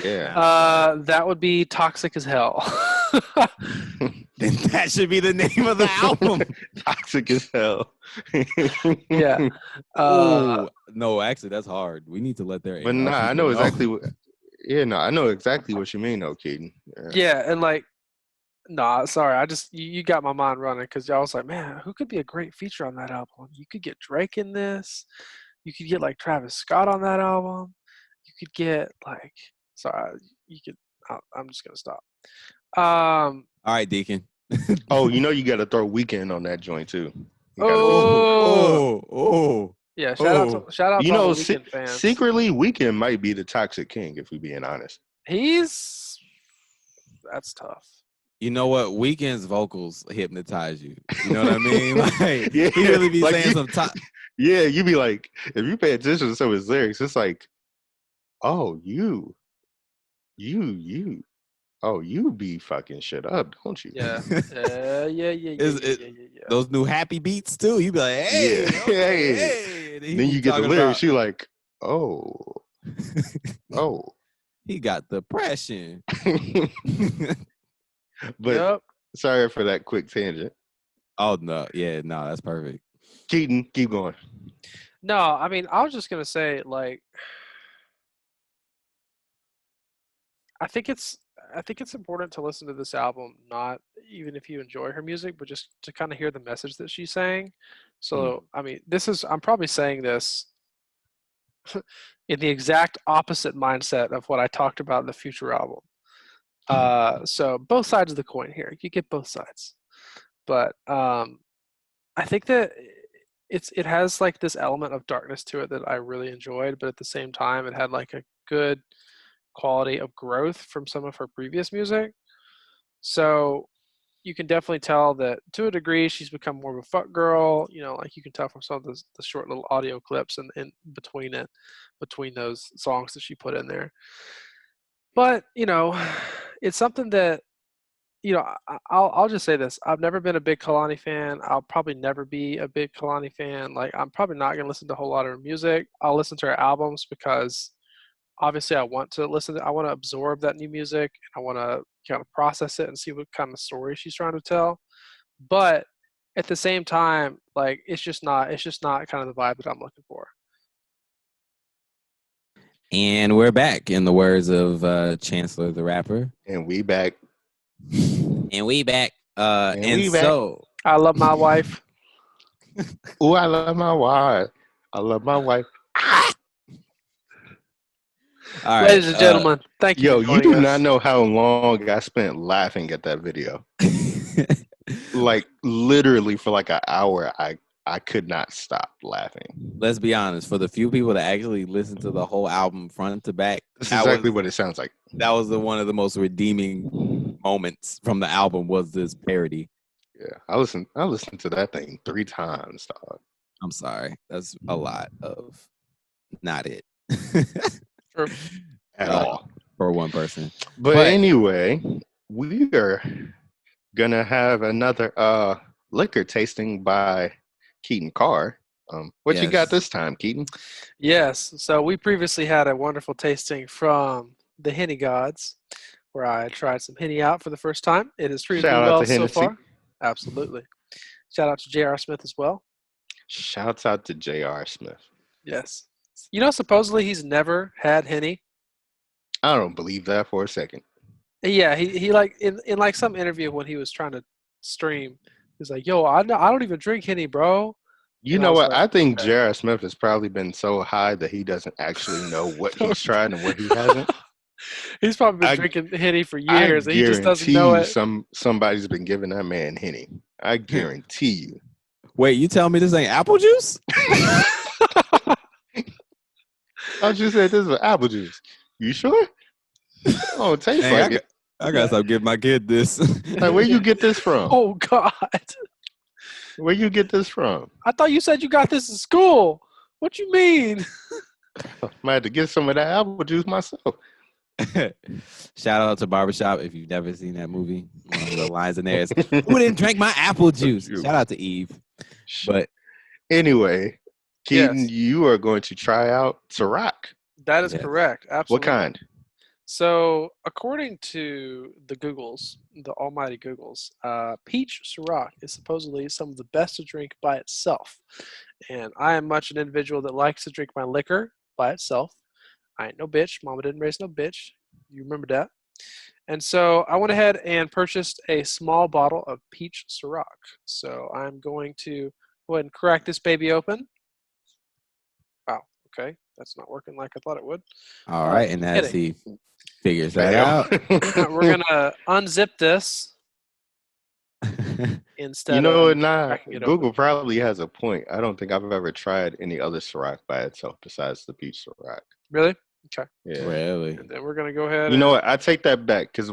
Yeah. That would be toxic as hell. Then that should be the name of the album. Toxic as hell. Yeah. Oh no, actually, that's hard. We need to let their But A&R nah, I people know know. exactly what. Yeah, no, I know exactly what you mean, though, Keaton. Yeah. yeah, and like Nah, sorry. You got my mind running because y'all was like, man, who could be a great feature on that album? You could get Drake in this. You could get like Travis Scott on that album. You could get like, sorry, you could. I'm just gonna stop. All right, Deacon. Oh, you got to throw Weekend on that joint too. You got to listen. Oh. Yeah, shout out to all the Weeknd fans. Secretly, Weekend might be the toxic king if we being honest. That's tough. You know what? Weekend's vocals hypnotize you. You know what I mean? Like, Yeah, he really be like saying some top. Yeah, you be like, if you pay attention to some of his lyrics, it's like, oh, oh, you be fucking shit up, don't you? Yeah. Those new happy beats too. You be like, hey, Yeah. okay, hey. And then you get the lyrics, you like, oh. He got depression. But sorry for that quick tangent. Oh no, yeah, no, that's perfect. Keaton, keep going. No, I mean, I was just gonna say, like, I think it's important to listen to this album, not even if you enjoy her music, but just to kind of hear the message that she's saying. So, I mean, I'm probably saying this in the exact opposite mindset of what I talked about in the Future album. So both sides of the coin here. You get both sides. But I think that it has like this element of darkness to it that I really enjoyed, but at the same time it had like a good quality of growth from some of her previous music. So you can definitely tell that to a degree she's become more of a fuck girl. Like you can tell from some of the short little audio clips and in between those songs that she put in there. But it's something that I'll just say this. I've never been a big Kehlani fan. I'll probably never be a big Kehlani fan. Like, I'm probably not going to listen to a whole lot of her music. I'll listen to her albums because obviously I want to absorb that new music. I want to kind of process it and see what kind of story she's trying to tell. But at the same time, like, it's just not kind of the vibe that I'm looking for. And we're back, in the words of Chancellor the Rapper. And we back. And we back. So I love my wife. Oh, I love my wife. I love my wife. All right, ladies and gentlemen, thank you. Yo, you do not know how long I spent laughing at that video. Like literally for like an hour, I could not stop laughing. Let's be honest. For the few people that actually listen to the whole album front to back, this is exactly what it sounds like. That was one of the most redeeming moments from the album was this parody. Yeah, I listened to that thing 3 times, dog. I'm sorry. That's a lot of not it. At all. For one person. But anyway, we are gonna have another liquor tasting by Keaton Carr. What you got this time, Keaton? Yes. So we previously had a wonderful tasting from the Henny Gods, where I tried some Henny out for the first time. It has treated me well so far. Absolutely. Shout out to J.R. Smith as well. Shouts out to J.R. Smith. Yes. Supposedly he's never had Henny. I don't believe that for a second. Yeah, he like in like some interview when he was trying to stream, he's like, "Yo, I don't even drink Henny, bro." You know what? Like, I think J.R. Smith has probably been so high that he doesn't actually know what he's tried and what he hasn't. He's probably been drinking Henny for years, and he just doesn't know it. Somebody's been giving that man Henny. I guarantee you. Wait, you tell me this ain't apple juice? I just said this was apple juice. You sure? Oh, it tastes like it. I gotta stop giving my kid this. Like, where you get this from? Oh God. Where you get this from? I thought you said you got this in school. What you mean? Might have to get some of that apple juice myself. Shout out to Barbershop if you've never seen that movie. One of the lines in there is, "Who didn't drink my apple juice?" Shout out to Eve. But anyway, Keaton, you are going to try out Ciroc. That is correct. Absolutely. What kind? So, according to the Googles, the almighty Googles, peach Ciroc is supposedly some of the best to drink by itself. And I am much an individual that likes to drink my liquor by itself. I ain't no bitch. Mama didn't raise no bitch. You remember that. And so I went ahead and purchased a small bottle of peach Ciroc. So I'm going to go ahead and crack this baby open. Wow, okay. That's not working like I thought it would. All right, and as kidding. he figures that out, We're going to unzip this instead You know of what? Nah, cracking it Google open. probably has a point. I don't think I've ever tried any other Ciroc by itself besides the peach Ciroc. Really? Okay. Yeah. really, And then we're going to go ahead You know what? I take that back because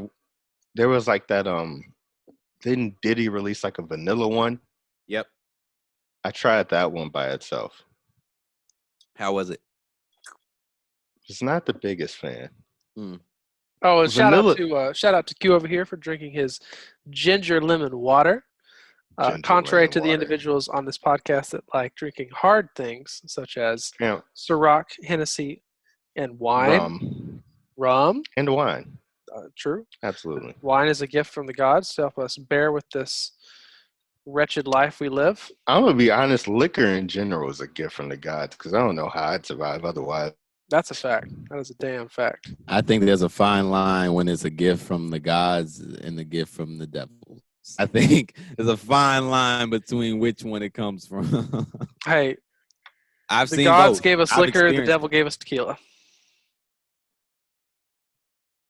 there was like that. Didn't Diddy release like a vanilla one? yep. I tried that one by itself. How was it? Just not the biggest fan. Oh, and Vanilla- shout out to Q over here for drinking his ginger lemon water. Ginger Contrary lemon to the water. individuals on this podcast that like drinking hard things such as Yeah, Ciroc, Hennessy, and wine, rum. and wine. True. Absolutely. Wine is a gift from the gods to help us bear with this wretched life we live. I'm gonna be honest. Liquor in general is a gift from the gods because I don't know how I'd survive otherwise. That's a fact. That is a damn fact. I think there's a fine line when it's a gift from the gods and the gift from the devil. I think there's a fine line between which one it comes from. Hey, I've the seen gods both. gave us I've liquor, the experienced devil gave us tequila.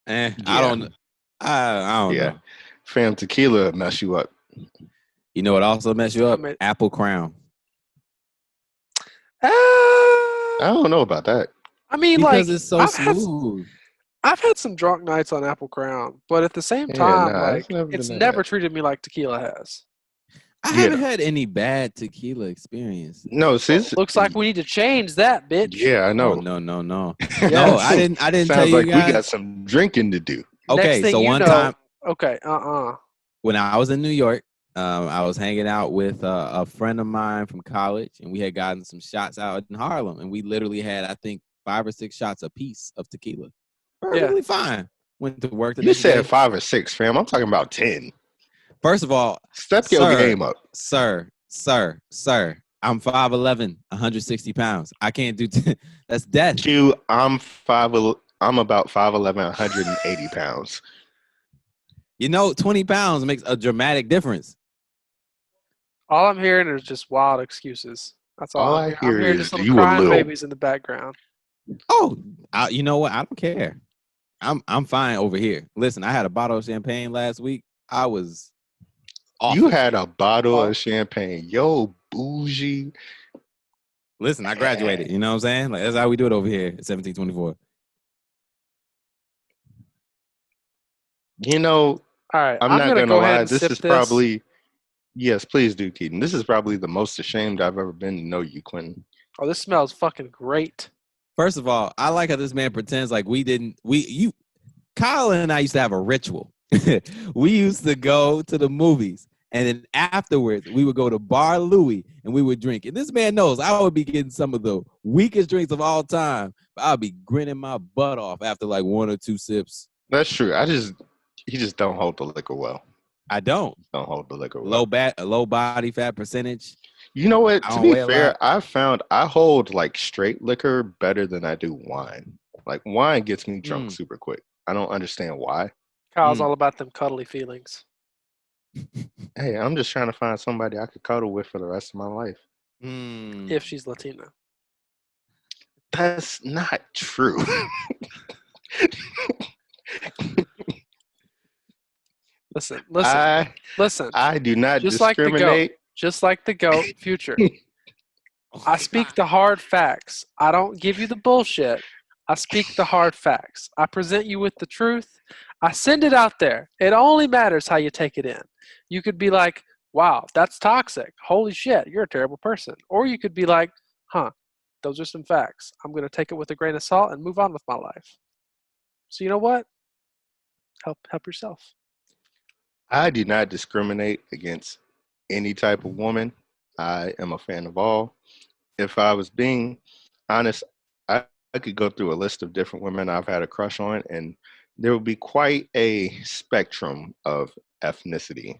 I Yeah. don't. I don't Yeah. know. Fam, tequila mess you up. You know what also mess you up? I mean- Apple Crown. I don't know about that. I mean, Because like it's so I've had some drunk nights on Apple Crown, but at the same Yeah, time, nah, like it's it's never been never that. treated me like tequila has. I Yeah. haven't had any bad tequila experience. No, sis. Looks like we need to change that, bitch. Yeah, I know. No. No, Yes. I didn't tell Sounds you like guys. we got some drinking to do. Next Okay, thing so you one know, time okay, when I was in New York, I was hanging out with a friend of mine from college, and we had gotten some shots out in Harlem, and we literally had, I think, 5 or 6 shots apiece of tequila. Perfectly fine. Went to work the You next said day. 5 or 6, fam. I'm talking about 10. First of all, Step your Sir. game up. sir, I'm 5'11", 160 pounds. I can't do that's death. Q, I'm about 5'11", 180 pounds. You know, 20 pounds makes a dramatic difference. all I'm hearing is just wild excuses. That's all. All I'm I hearing. hear I'm hearing is just little you a crying little. babies in the background. Oh, you know what? I don't care. I'm fine over here. Listen, I had a bottle of champagne last week. I was off. You had a bottle Oh. of champagne. Yo, bougie. Listen, I graduated. You know what I'm saying? Like that's how we do it over here at 1724. You know, All right, I'm not gonna gonna go ahead lie. and This sip is this. probably yes. Please do, Keaton. This is probably the most ashamed I've ever been to know you, Quentin. Oh, this smells fucking great. First of all, I like how this man pretends like Kyle and I used to have a ritual. We used to go to the movies, and then afterwards we would go to Bar Louie and we would drink. And this man knows I would be getting some of the weakest drinks of all time, but I'll be grinning my butt off after like 1 or 2 sips. That's true. He just don't hold the liquor well. I don't. Don't hold the liquor well. Low body fat percentage. You know what? I To don't be weigh a fair, lot. I found I hold like straight liquor better than I do wine. Like wine gets me drunk super quick. I don't understand why. Kyle's all about them cuddly feelings. Hey, I'm just trying to find somebody I could cuddle with for the rest of my life. If she's Latina. That's not true. Listen. I do not Just like the goat. discriminate. Just like the goat, Future. I speak the hard facts. I don't give you the bullshit. I speak the hard facts. I present you with the truth. I send it out there. It only matters how you take it in. You could be like, wow, that's toxic. Holy shit, you're a terrible person. Or you could be like, huh, those are some facts. I'm going to take it with a grain of salt and move on with my life. So you know what? Help yourself. I do not discriminate against any type of woman. I am a fan of all. If I was being honest, I could go through a list of different women I've had a crush on, and there would be quite a spectrum of ethnicity.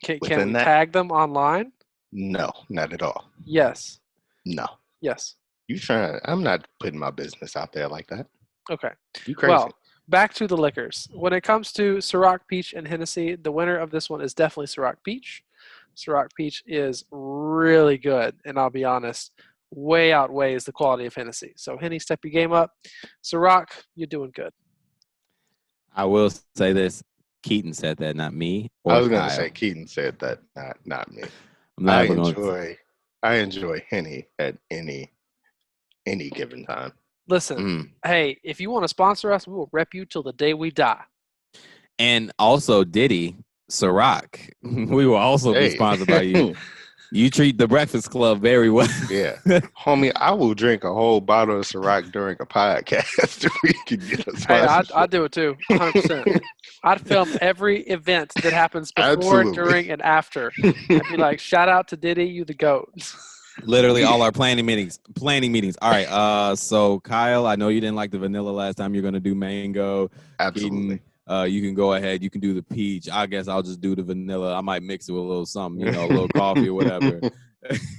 Can Within we that- tag them online? No, not at all. Yes. No. Yes. I'm not putting my business out there like that. Okay. You crazy. Well, back to the liquors. When it comes to Ciroc Peach and Hennessy, the winner of this one is definitely Ciroc Peach. Ciroc Peach is really good, and I'll be honest, way outweighs the quality of Hennessy. So Henny, step your game up. Ciroc, you're doing good. I will say this. Keaton said that, not me or I was going to Kyle. say Keaton said that, not me. I'm not even going to. I enjoy Henny at any given time. Listen, hey, if you want to sponsor us, we will rep you till the day we die. And also, Diddy, Ciroc, we will also be sponsored by you. You treat the Breakfast Club very well. Yeah. Homie, I will drink a whole bottle of Ciroc during a podcast if we can get a sponsorship. Hey, I'd do it too, 100%. I'd film every event that happens before, Absolutely. during, and after. I'd be like, shout out to Diddy, you the GOAT. Literally all our planning meetings. All right. So Kyle, I know you didn't like the vanilla last time. You're gonna do mango. Absolutely. Keaton, you can go ahead. You can do the peach. I guess I'll just do the vanilla. I might mix it with a little something, a little coffee or whatever.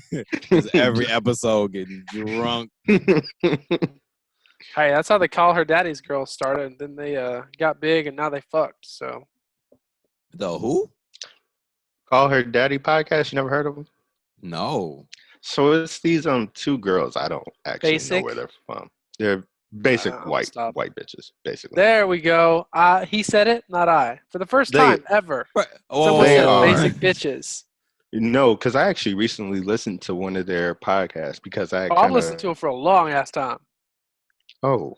Because every episode getting drunk. Hey, that's how they call her daddy's girls started, and then they got big, and now they fucked. So The who? Call Her Daddy podcast. You never heard of them? No. So it's these two girls. I don't actually Basic? know where they're from. They're basic white stop. bitches, basically. There we go. He said it, not I. For the first time ever, someone They said are. basic bitches. No, because I actually recently listened to one of their podcasts because I've listened to them for a long ass time. Oh,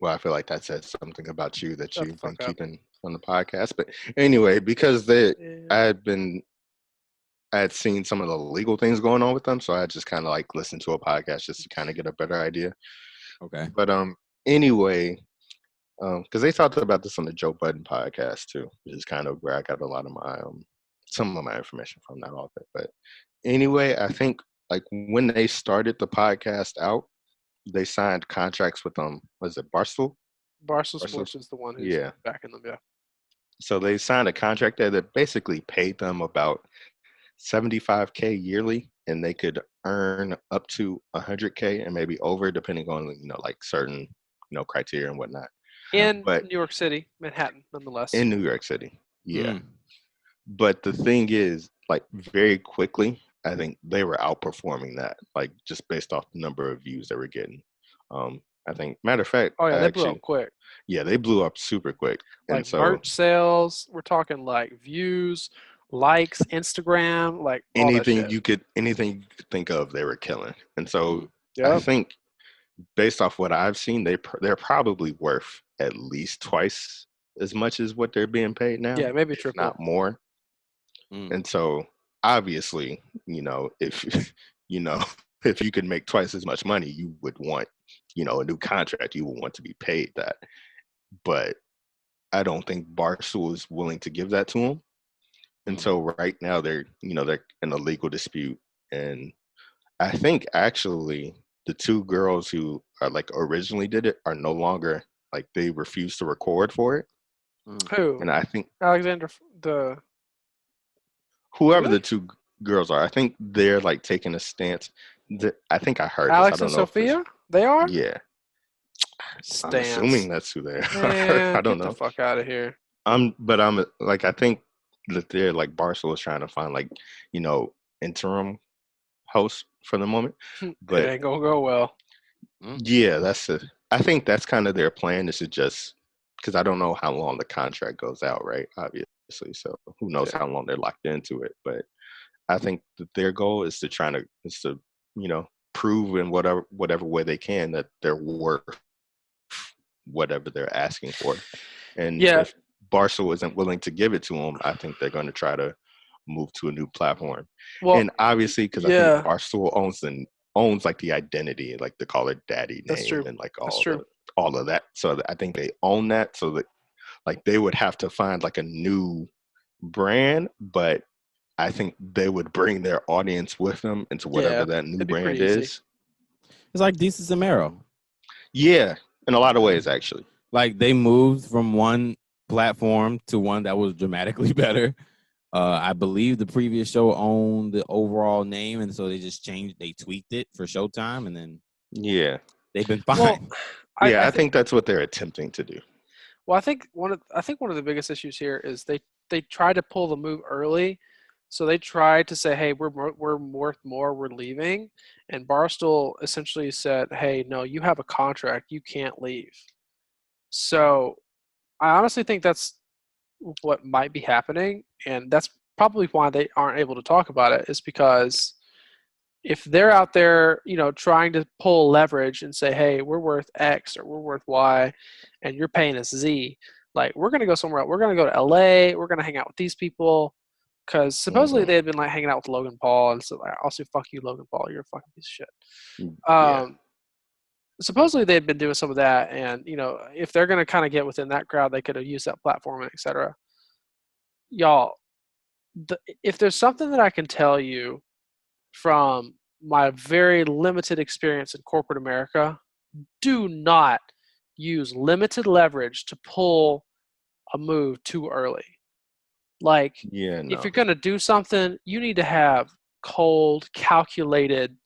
well, I feel like that says something about you that Shut you've the been fuck up. keeping on the podcast. But anyway, because I had seen some of the legal things going on with them, so I just kind of like listened to a podcast just to kind of get a better idea. Okay. But anyway, because they talked about this on the Joe Budden podcast too, which is kind of where I got a lot of my some of my information from, not all of it. But anyway, I think like when they started the podcast out, they signed contracts with was it Barstool? Barstool Sports is the one who's backing them, yeah. So they signed a contract there that basically paid them about $75K yearly, and they could earn up to $100K and maybe over, depending on like certain criteria and whatnot. In New York City, Manhattan, nonetheless. In New York City, yeah. But the thing is, like very quickly, I think they were outperforming that, like just based off the number of views they were getting. I think, matter of fact, they blew up quick. Yeah, they blew up super quick. Like merch sales, we're talking like views, likes, Instagram, like anything you could think of, they were killing. And so I think, based off what I've seen, they're probably worth at least twice as much as what they're being paid now. Yeah, maybe triple, not more. And so obviously, if if you could make twice as much money, you would want a new contract. You would want to be paid that. But I don't think Barstool is willing to give that to them. And so right now they're in a legal dispute. And I think actually the two girls who are like originally did it are no longer, like, they refuse to record for it. Who? And I think Alexander, whoever the two girls are, I think they're like taking a stance. I think I heard Alex this. I don't and know Sophia? They are? Yeah. Stance. I'm assuming that's who they are. Man, I don't know. Get the fuck out of here. I'm like, I think that they're like Barstool is trying to find like, interim hosts for the moment. But it ain't gonna go well. Yeah, I think that's kind of their plan, is to just, because I don't know how long the contract goes out, right? Obviously. So who knows how long they're locked into it. But I think that their goal is to prove in whatever way they can that they're worth whatever they're asking for. And if Barstool isn't willing to give it to them, I think they're going to try to move to a new platform. Well, and obviously, because I think Barstool owns like the identity, like the Call Her Daddy name, and like all of that. So I think they own that. So that, like, they would have to find like a new brand, but I think they would bring their audience with them into whatever that new brand is. It's like Desus and Mero. Yeah, in a lot of ways, actually. Like, they moved from one platform to one that was dramatically better. I believe the previous show owned the overall name, and so they just they tweaked it for Showtime, and then they've been fine. Well, I think that's what they're attempting to do. Well, I think one of the biggest issues here is they tried to pull the move early, so they tried to say, "Hey, we're worth more. We're leaving," and Barstool essentially said, "Hey, no, you have a contract. You can't leave." So I honestly think that's what might be happening, and that's probably why they aren't able to talk about it. Is because if they're out there, trying to pull leverage and say, "Hey, we're worth X or we're worth Y, and you're paying us Z," like we're gonna go somewhere else. We're gonna go to LA. We're gonna hang out with these people because supposedly they had been like hanging out with Logan Paul, and so like, I'll say, "Fuck you, Logan Paul. You're a fucking piece of shit." Yeah. Supposedly they had been doing some of that, and if they're gonna kind of get within that crowd, they could have used that platform, and etc. Y'all, if there's something that I can tell you from my very limited experience in corporate America, do not use limited leverage to pull a move too early. Like, Yeah, if no. you're going to do something, you need to have cold, calculated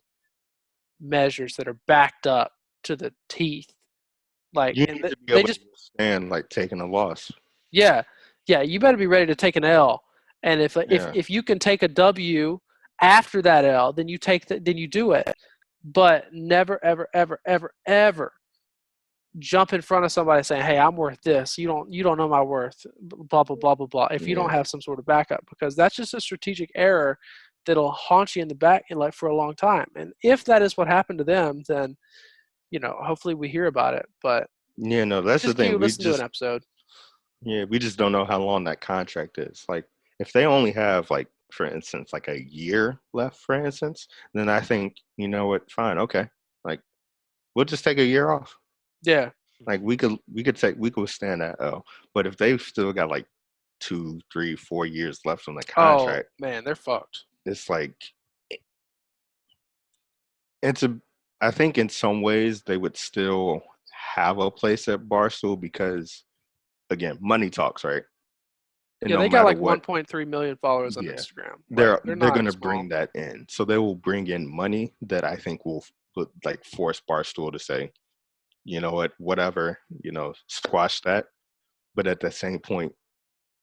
measures that are backed up to the teeth. Like, You and need to be they able to just, stand like taking a loss. yeah, you better be ready to take an L. And Yeah. if you can take a W after that L, then then you do it. But never, ever, ever, ever, ever jump in front of somebody saying, "Hey, I'm worth this. You don't know my worth." Blah blah blah blah blah. If you don't Yeah. have some sort of backup, because that's just a strategic error that'll haunt you in the back in like for a long time. And if that is what happened to them, then hopefully we hear about it. But Yeah, no, that's the just you thing. listen to an episode. We just don't know how long that contract is. Like, if they only have, like, for instance, like a year left, for instance, then I think, you know what, fine, okay. Like, we'll just take a year off. Yeah. Like, we could withstand that L. But if they've still got like 2, 3, 4 years left on the Oh contract, man, they're fucked. it's like it's a. I think in some ways they would still have a place at Barstool because, again, money talks, right? And Yeah, no they got matter like what, 1.3 million followers on yeah, Instagram. Like they're they're they're not gonna small. bring that in. So they will bring in money that I think will like force Barstool to say, you know what, whatever, squash that. But at the same point,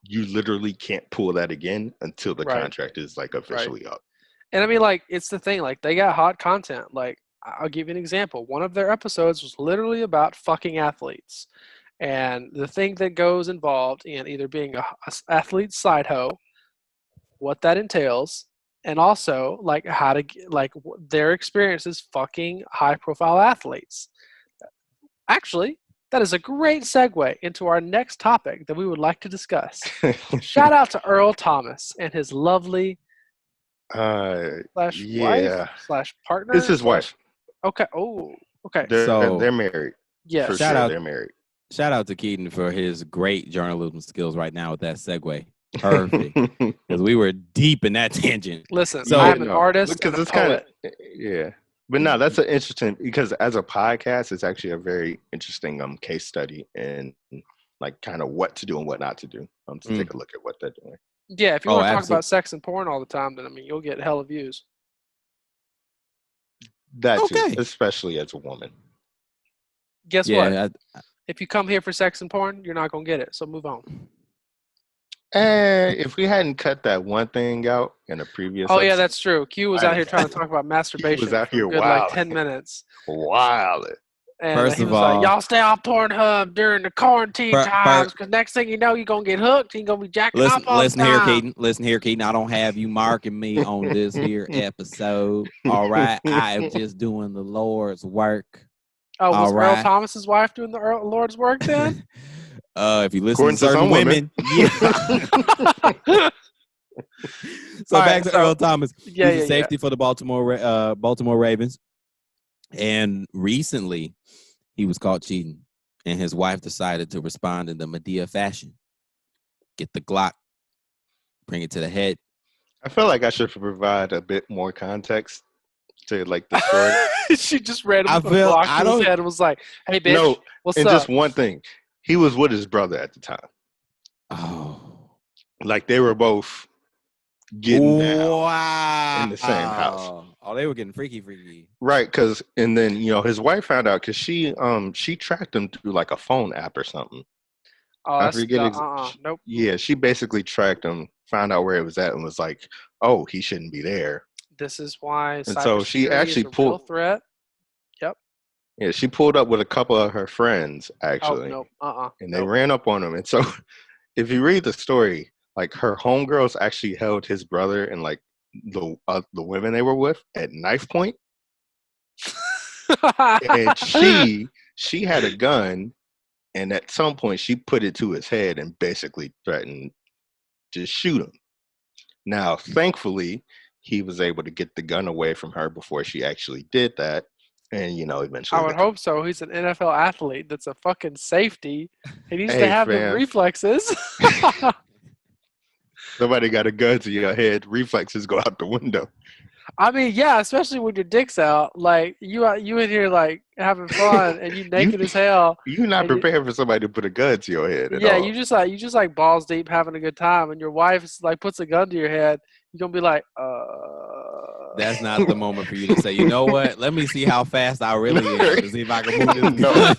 you literally can't pull that again until the Right. contract is like Right. officially up. And I mean, like, it's the thing. Like, they got hot content. Like, I'll give you an example. One of their episodes was literally about fucking athletes, and the thing that goes involved in either being a athlete side hoe, what that entails, and also like how to like their experiences fucking high profile athletes. Actually, that is a great segue into our next topic that we would like to discuss. Shout out to Earl Thomas and his lovely slash wife Yeah, slash it's partner his slash. wife. Okay. Oh, okay. They're So married for Yes. shout sure. out They're married. shout out to Keaton for his great journalism skills right now with that segue. Perfect. Because we were deep in that tangent. Listen, I Yeah, So am an no, artist and because a it's kind of, poet. yeah. But no, that's an interesting, because as a podcast, it's actually a very interesting case study in like kind of what to do and what not to do. To take a look at what they're doing. Yeah, if you oh, want to talk about absolutely. sex and porn all the time, then I mean you'll get hella views. That too, Okay. especially as a woman. Guess what? Yeah. If you come here for sex and porn, you're not gonna get it. So move on. If we hadn't cut that one thing out in a previous Oh yeah, episode, that's true. Q was I'd out here have trying had to talk about he was masturbation out for a here good like wild, 10 minutes, wild. and First he of was like, all, "Y'all stay off Pornhub during the quarantine times, because next thing you know, you're gonna get hooked. You're gonna be jacking off all the listen here, time." Keaton. Listen here, Keaton. I don't have you marking me on this here episode. All right. I am just doing the Lord's work. Oh, was All Earl right. Thomas's wife doing the Lord's work then? If you listen to According to certain some women. women, yeah. So All back right, to so Earl Thomas. yeah, He's a yeah, yeah. safety for the Baltimore Ravens. And recently he was caught cheating. And his wife decided to respond in the Medea fashion. Get the Glock, bring it to the head. I feel like I should provide a bit more context to like the story. She just randomly I put a feel Glock I to his don't head and was like, "Hey, bitch, No, what's and up?" just one thing, he was with his brother at the time. Oh. Like they were both getting down Wow. in the same house. Oh, they were getting freaky. Right, because and then his wife found out because she tracked him through like a phone app or something. Oh, I that's forget. nope. Yeah, she basically tracked him, found out where it was at, and was like, "Oh, he shouldn't be there." This is why And so she cybersecurity is actually a real pulled. threat. Yep. Yeah, she pulled up with a couple of her friends Oh, actually, nope. and they Nope. ran up on him. And so, if you read the story, like her homegirls actually held his brother and like the women they were with at knife point, and she had a gun, and at some point she put it to his head and basically threatened to shoot him. Now, thankfully, he was able to get the gun away from her before she actually did that, and I eventually would hope so. He's an NFL athlete. That's a fucking safety. He needs to hey have the fam, reflexes. somebody got a gun to your head, reflexes go out the window. I mean, yeah, especially when your dick's out. Like you in here like having fun, and you you naked as hell, you're not and you, prepared for somebody to put a gun to your head at yeah, all. you just like balls deep having a good time, and your wife like puts a gun to your head. You're gonna be like, That's not the moment for you to say, you know what? Let me see how fast I really am to see if I can move this No, gun.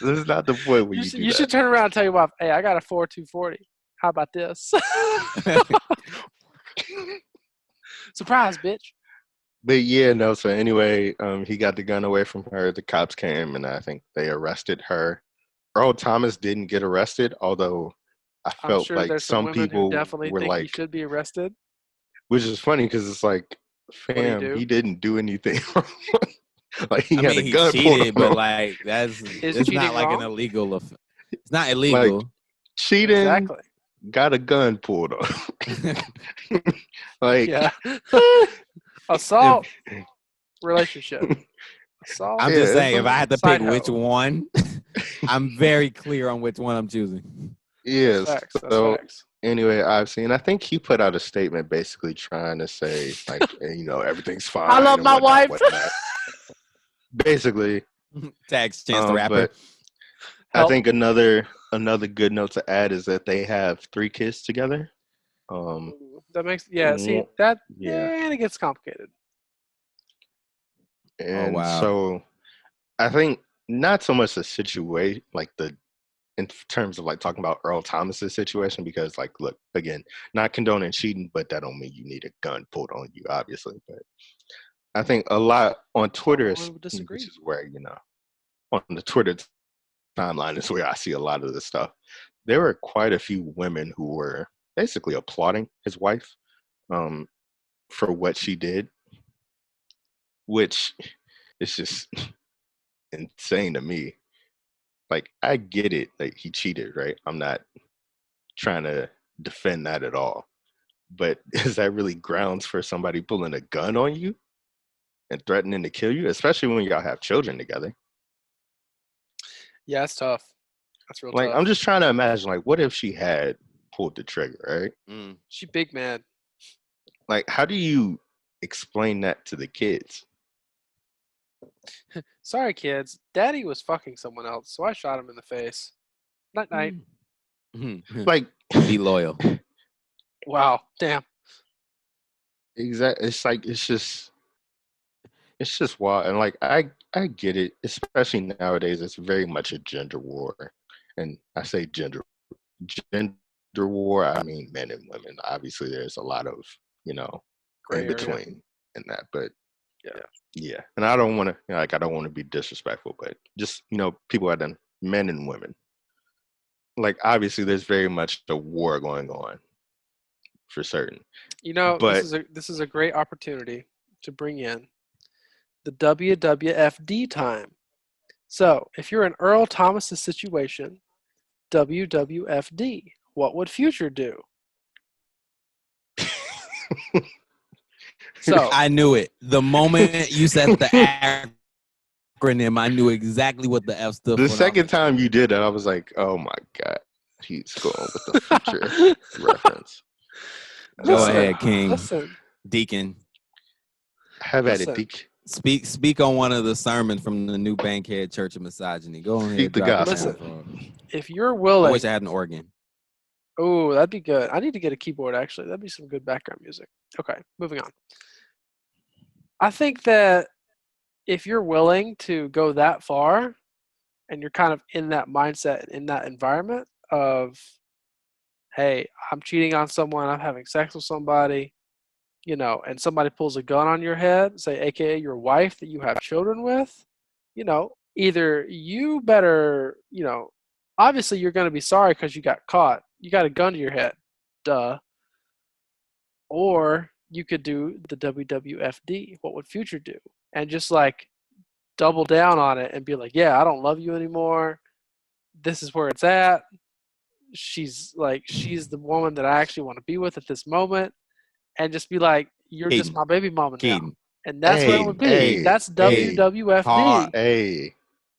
this is not the point where you do You should that. turn around and tell your wife, hey, I got a 4.240. How about this? Surprise, bitch. But yeah, no. So anyway, he got the gun away from her. The cops came, and I think they arrested her. Earl Thomas didn't get arrested, although I I'm felt sure like there's some some women who people definitely were think he like, should be arrested. which is funny because it's like, What do you fam, do? he didn't do anything wrong. Like he I had a mean, he gun pulled cheated, on but him. like Is it's not cheating like an wrong? illegal. It's not Like illegal. cheating, Exactly. got a gun pulled on him. Like, Yeah. if Assault relationship. Assault I'm just yeah, saying, if I had to pick side which hoe. one, I'm very clear on which one I'm choosing. That's yes. facts. That's So facts. anyway, I've seen. I think he put out a statement basically trying to say like, everything's I fine love and my whatnot, wife. whatnot. Basically, Tax Chance the Rapper. but I Help. think another good note to add is that they have 3 kids together. Um, That makes see one- that yeah, it gets complicated. Oh and wow. so I think not so much the situation, like in terms of like talking about Earl Thomas's situation, because like, look, again, not condoning cheating, but that don't mean you need a gun pulled on you, obviously. But I think a lot on Twitter, Someone would which disagree. is where on the Twitter timeline is where I see a lot of this stuff. There were quite a few women who were basically applauding his wife um, for what she did, which is just insane to me. Like, I get it, like he cheated, right? I'm not trying to defend that at all. But is that really grounds for somebody pulling a gun on you and threatening to kill you, especially when y'all have children together? Yeah, it's tough. That's real Like, tough. I'm just trying to imagine, like, what if she had pulled the trigger, right? Mm. She big mad. Like, how do you explain that to the kids? Sorry, kids. Daddy was fucking someone else, so I shot him in the face. Night night. Like, Be loyal. Wow. Damn. exactly. It's like it's just wild, and like I get it, especially nowadays. It's very much a gender war, and I say gender war. I mean men and women. Obviously, there's a lot of Gray in area. between in that, but Yeah. yeah. And I don't want to I don't want to be disrespectful, but just people are done men and women. Like obviously, there's very much a war going on for certain, This but is a great opportunity to bring in the WWFD time. So, if you're in Earl Thomas's situation, WWFD, what would Future do? So, I knew it. The moment you said the acronym, I knew exactly what the F stood the for. second time you did it, I was like, oh my god, he's going with the future reference. Go listen, ahead, King. listen, Deacon. Have at it, listen. Deke. Speak on one of the sermons from the new Bankhead Church of Misogyny. Go Speak ahead, the drop it gospel. down for If you're I willing, wish I had an organ. oh, that'd be good. I need to get a keyboard actually. That'd be some good background music. Okay, moving on. I think that if you're willing to go that far and you're kind of in that mindset, in that environment, of, hey, I'm cheating on someone, I'm having sex with somebody, and somebody pulls a gun on your head, say, aka your wife that you have children with, either you better, obviously you're going to be sorry because you got caught. You got a gun to your head. Duh. Or you could do the WWFD. What would Future do? And just like double down on it and be like, yeah, I don't love you anymore. This is where it's at. She's the woman that I actually want to be with at this moment. And just be like, you're just Keaton. my baby mama now. Keaton. And that's what it would be. That's WWFD. Hey,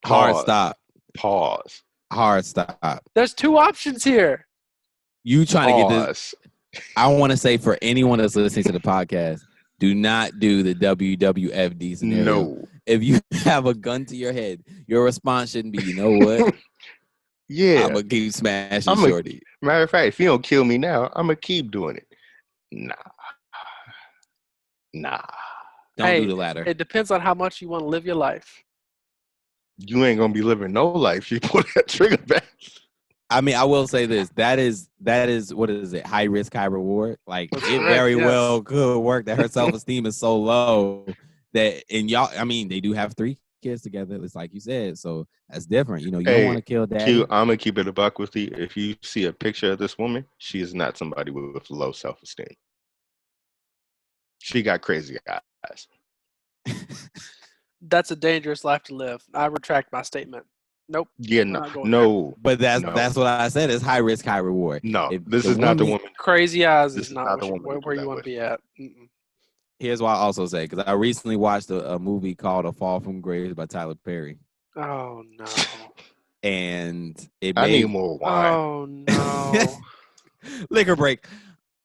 Hard pause. stop. Pause. Hard stop. There's two options here. You trying to get Pause. this? I want to say for anyone that's listening to the podcast, do not do the WWFD scenario. No. If you have a gun to your head, your response shouldn't be, you know what? Yeah. I'm gonna keep smashing shorty. Matter of fact, if you don't kill me now, I'm gonna keep doing it. Nah. Don't do the latter. It depends on how much you want to live your life. You ain't gonna be living no life. You put that trigger back. I mean, I will say this. That is what is it? High risk, high reward. Like That's it correct, very yes. well could work that her self-esteem is so low that they do have 3 kids together. It's like you said. So that's different. You don't want to kill daddy. Q, I'm gonna keep it a buck with you. If you see a picture of this woman, she is not somebody with low self-esteem. She got crazy eyes. That's a dangerous life to live. I retract my statement. Nope. Yeah, no. But that's what I said. It's high risk, high reward. No, this is not the woman. Crazy eyes This is not the woman where you want to be at. Mm-mm. Here's what I also say, because I recently watched a movie called A Fall from Grace by Tyler Perry. Oh no. And I need more wine. Oh no. Liquor break.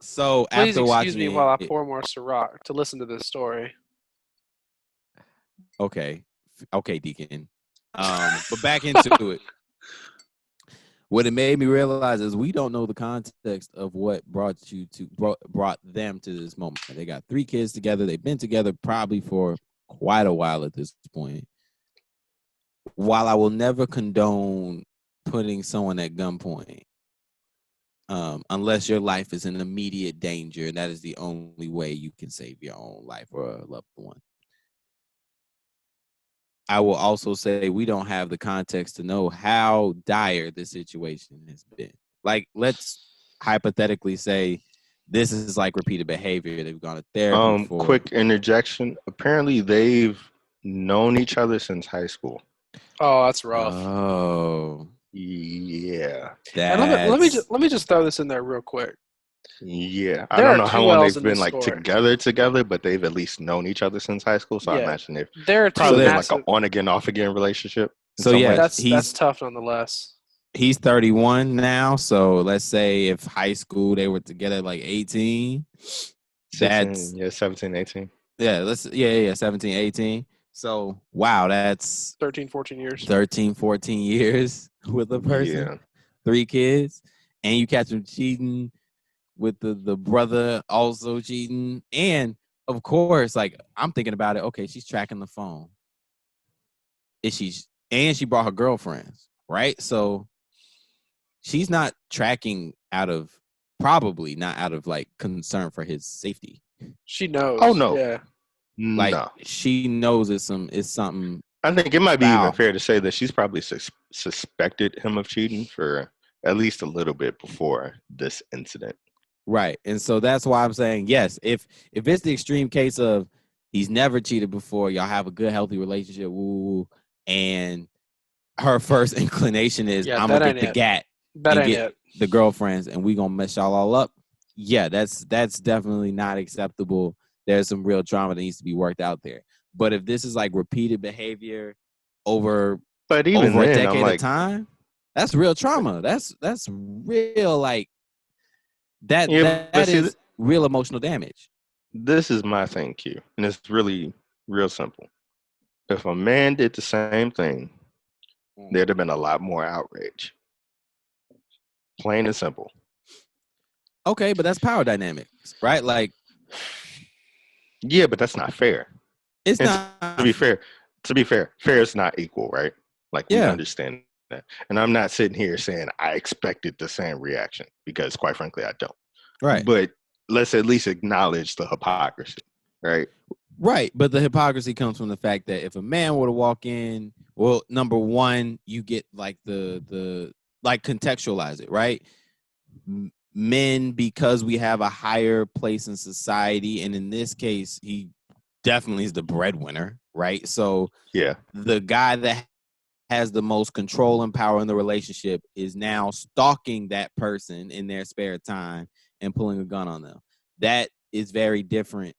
So Please after watching excuse me while I pour more Ciroc to listen to this story. Okay, Deacon. But back into it. What it made me realize is we don't know the context of what brought them to this moment. They got 3 kids together. They've been together probably for quite a while at this point. While I will never condone putting someone at gunpoint, unless your life is in immediate danger, and that is the only way you can save your own life or a loved one. I will also say we don't have the context to know how dire the situation has been. Like, let's hypothetically say this is like repeated behavior. They've gone to therapy for. Quick interjection. Apparently, they've known each other since high school. Oh, that's rough. Oh, yeah. And let me just throw this in there real quick. Yeah, I don't know how long they've been like together, but they've at least known each other since high school. So I imagine they've probably been like an on again, off again relationship. So yeah, that's tough nonetheless. He's 31 now, so let's say if high school they were together like 18, 17, 18. Yeah, 17, 18. So wow, that's 13, 14 years. 13, 14 years with a person. Yeah. 3 kids, and you catch them cheating with the brother also cheating. And of course, like I'm thinking about it, okay, she's tracking the phone. She brought her girlfriends, right? So she's not tracking probably not out of like concern for his safety. She knows. Oh no. Yeah. Like she knows it's something. I think it might be even fair to say that she's probably suspected him of cheating for at least a little bit before this incident. Right. And so that's why I'm saying, yes, if it's the extreme case of he's never cheated before, y'all have a good, healthy relationship, and her first inclination is, I'm going to get the gat and get the girlfriends, and we going to mess y'all all up. Yeah, that's definitely not acceptable. There's some real trauma that needs to be worked out there. But if this is like repeated behavior over a decade of time, that's real trauma. That's real, like, that is real emotional damage. This is my thing, Q, and it's really real simple. If a man did the same thing, there'd have been a lot more outrage. Plain and simple. Okay, but that's power dynamics, right? Like, yeah, but that's not fair. It's not. To be fair, fair is not equal, right? Like, we understand And I'm not sitting here saying I expected the same reaction because, quite frankly, I don't. Right. But let's at least acknowledge the hypocrisy, right? Right. But the hypocrisy comes from the fact that if a man were to walk in, well, number one, you get like the like contextualize it, right? Men, because we have a higher place in society, and in this case, he definitely is the breadwinner, right? So Yeah. the guy that has the most control and power in the relationship is now stalking that person in their spare time and pulling a gun on them. That is very different.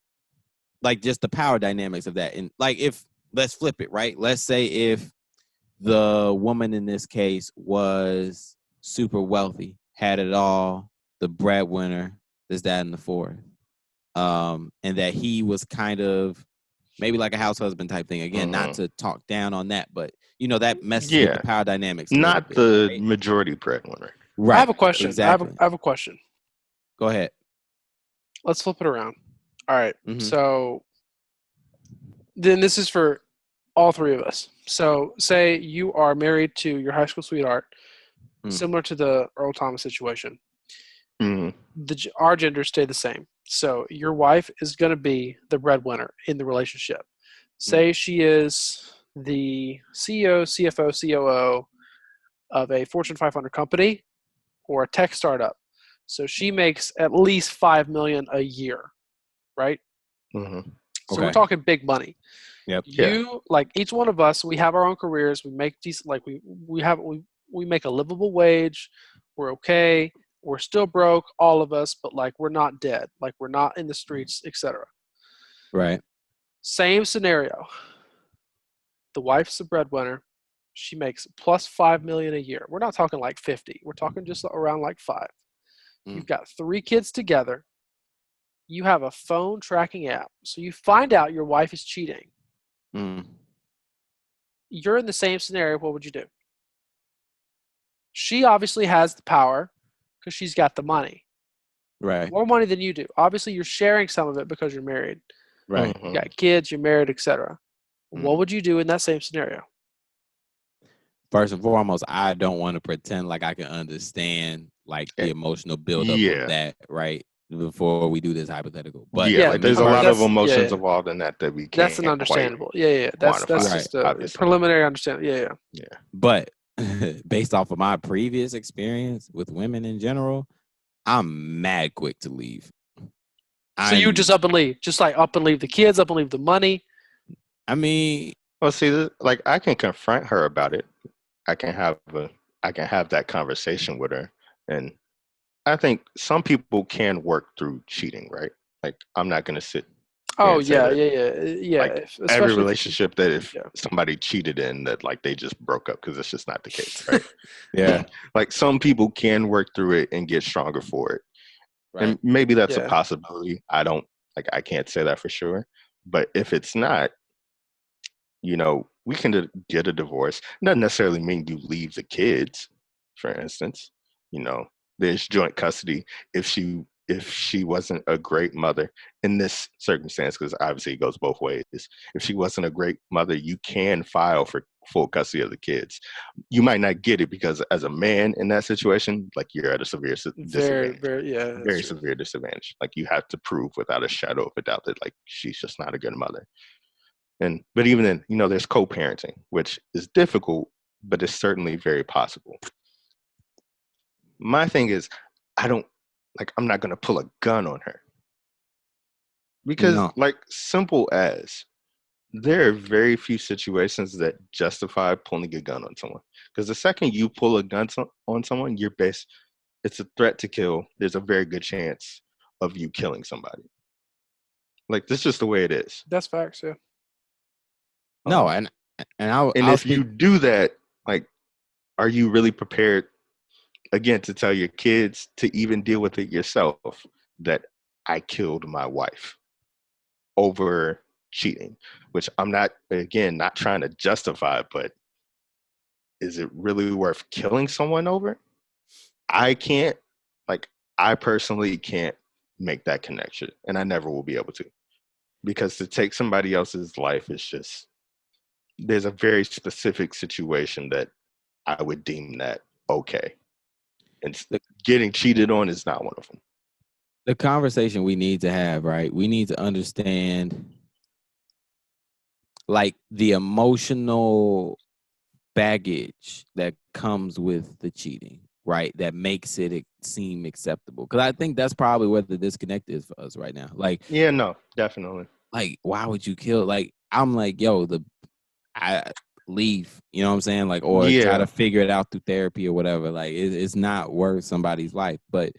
Like just the power dynamics of that. And like if let's flip it, right? Let's say if the woman in this case was super wealthy, had it all, the breadwinner, this, that, and the fourth. And that he was kind of maybe like a house husband type thing. Again, not to talk down on that, but you know, that messes with the power dynamics a little Not bit, the right? majority breadwinner. Right. I have a question. Exactly. I have a question. Go ahead. Let's flip it around. All right. Mhm. So then this is for all three of us. So say you are married to your high school sweetheart, similar to the Earl Thomas situation. Our genders stay the same. So your wife is going to be the breadwinner in the relationship. Say she is the CEO, CFO, COO of a Fortune 500 company or a tech startup. So she makes at least $5 million a year, right? So we're talking big money. Yep. You like each one of us, we have our own careers. We make decent, like we make a livable wage. We're okay. We're still broke, all of us, but like we're not dead. Like we're not in the streets, etc. Right. Same scenario. The wife's the breadwinner. She makes plus 5 million a year. We're not talking like 50. We're talking just around like 5. You've got 3 kids together. You have a phone tracking app. So you find out your wife is cheating. You're in the same scenario. What would you do? She obviously has the power because she's got the money. Right. More money than you do. Obviously, you're sharing some of it because you're married. Right. You got kids, you're married, etc. What would you do in that same scenario? First and foremost, I don't want to pretend like I can understand like the emotional buildup of that, right? Before we do this hypothetical. But like there's a lot of emotions involved in that we can't. That's an understandable. That's just a obviously. preliminary understanding. Yeah. But based off of my previous experience with women in general, I'm mad quick to leave. So you just up and leave, just like up and leave the kids, up and leave the money. I mean, well, see, like I can confront her about it. I can have that conversation with her, and I think some people can work through cheating, right? Like I'm not going to sit. Oh yeah. Like every relationship that if somebody cheated in, that like they just broke up because it's just not the case, right? Yeah. Like some people can work through it and get stronger for it. Right. And maybe that's a possibility. I can't say that for sure. But if it's not, we can get a divorce. Doesn't necessarily mean you leave the kids, for instance. There's joint custody if she wasn't a great mother in this circumstance, because obviously it goes both ways. If she wasn't a great mother, you can file for full custody of the kids. You might not get it because as a man in that situation, like you're at a severe disadvantage. Very severe disadvantage. Like you have to prove without a shadow of a doubt that like she's just not a good mother. But even then, there's co-parenting, which is difficult, but it's certainly very possible. My thing is, I'm not going to pull a gun on her. Because simple as, there are very few situations that justify pulling a gun on someone. Because the second you pull a gun on someone, it's a threat to kill. There's a very good chance of you killing somebody. Like, that's just the way it is. That's facts, yeah. No, if you do that, like, are you really prepared, again, to tell your kids to even deal with it yourself, that I killed my wife over cheating? Which I'm not trying to justify, but is it really worth killing someone over? I personally can't make that connection, and I never will be able to, because to take somebody else's life is just, there's a very specific situation that I would deem that okay. And The, getting cheated on is not one of them. the conversation we need to have, right? We need to understand like the emotional baggage that comes with the cheating, right? That makes it seem acceptable. Because I think that's probably where the disconnect is for us right now. Like, yeah, no, definitely. Like, why would you kill? Like, I'm like, yo, I leave. You know what I'm saying? Like, or try to figure it out through therapy or whatever. Like, it's not worth somebody's life. But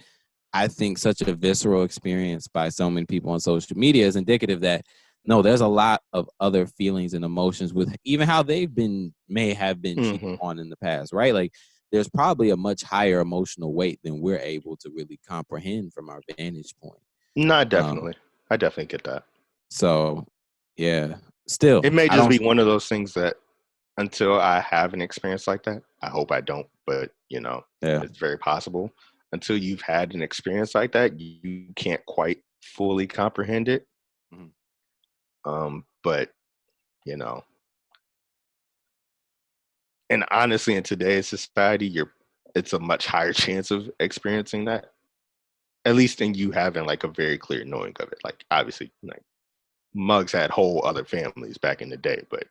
I think such a visceral experience by so many people on social media is indicative that no, there's a lot of other feelings and emotions with even how may have been cheated on in the past, right? Like, there's probably a much higher emotional weight than we're able to really comprehend from our vantage point. No, definitely. I definitely get that. So, yeah, still, it may just be one of those things that until I have an experience like that, I hope I don't, but it's very possible. Until you've had an experience like that, you can't quite fully comprehend it. But and honestly, in today's society, it's a much higher chance of experiencing that, at least in you having like a very clear knowing of it. Like obviously, like Muggs had whole other families back in the day, but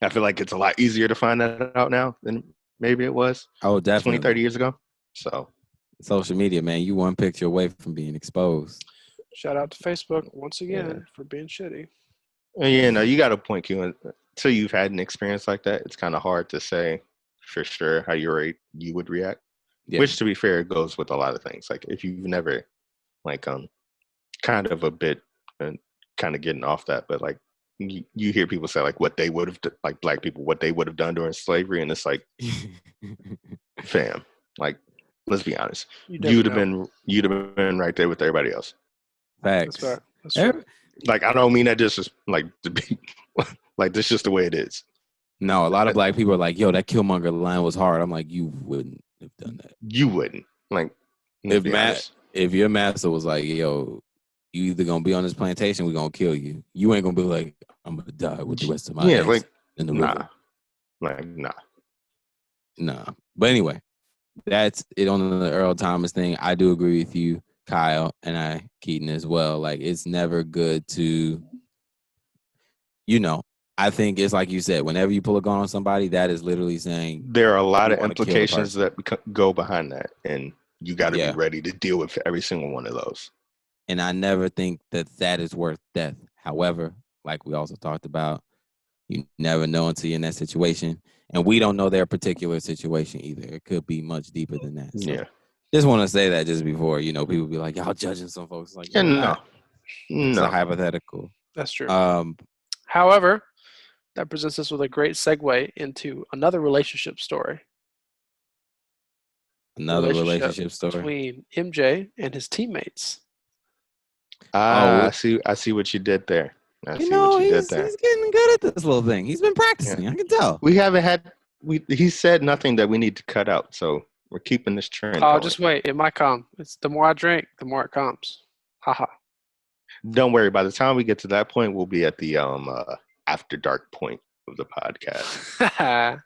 I feel like it's a lot easier to find that out now than maybe it was 20, 30 years ago. So social media, man, you one picture away from being exposed. Shout out to Facebook once again for being shitty. Yeah, you got a point, Q. Until you've had an experience like that, it's kind of hard to say for sure how you would react. Yeah. Which, to be fair, goes with a lot of things. Like if you've never, like, kind of a bit, and kind of getting off that, but like you hear people say like what they would have, like black people, what they would have done during slavery, and it's like, fam, like let's be honest, you'd have been right there with everybody else. Facts. That's right. Like I don't mean that just like to be like this, just the way it is. No, a lot of black people are like, yo, that Killmonger line was hard. I'm like, you wouldn't have done that. You wouldn't. Like if your master was like, yo, you either gonna be on this plantation, we're gonna kill you. You ain't gonna be like, I'm gonna die with the rest of my eggs in the river. Like nah. But anyway, that's it on the Earl Thomas thing. I do agree with you, Kyle, and Keaton as well. Like, it's never good to, I think it's like you said, whenever you pull a gun on somebody, that is literally saying there are a lot of implications that go behind that, and you got to be ready to deal with every single one of those. And I never think that is worth death. However, like we also talked about, you never know until you're in that situation. And we don't know their particular situation either. It could be much deeper than that. So just want to say that just before, people be like, y'all judging some folks. Like, no. It's a hypothetical. That's true. However, that presents us with a great segue into another relationship story. Another relationship story between MJ and his teammates. I see what you did there. He's getting good at this little thing. He's been practicing. I can tell. We haven't had. He said nothing that we need to cut out, so we're keeping this trend. Oh, just wait. It might come. It's the more I drink, the more it comes. Haha. Don't worry. By the time we get to that point, we'll be at the after dark point of the podcast.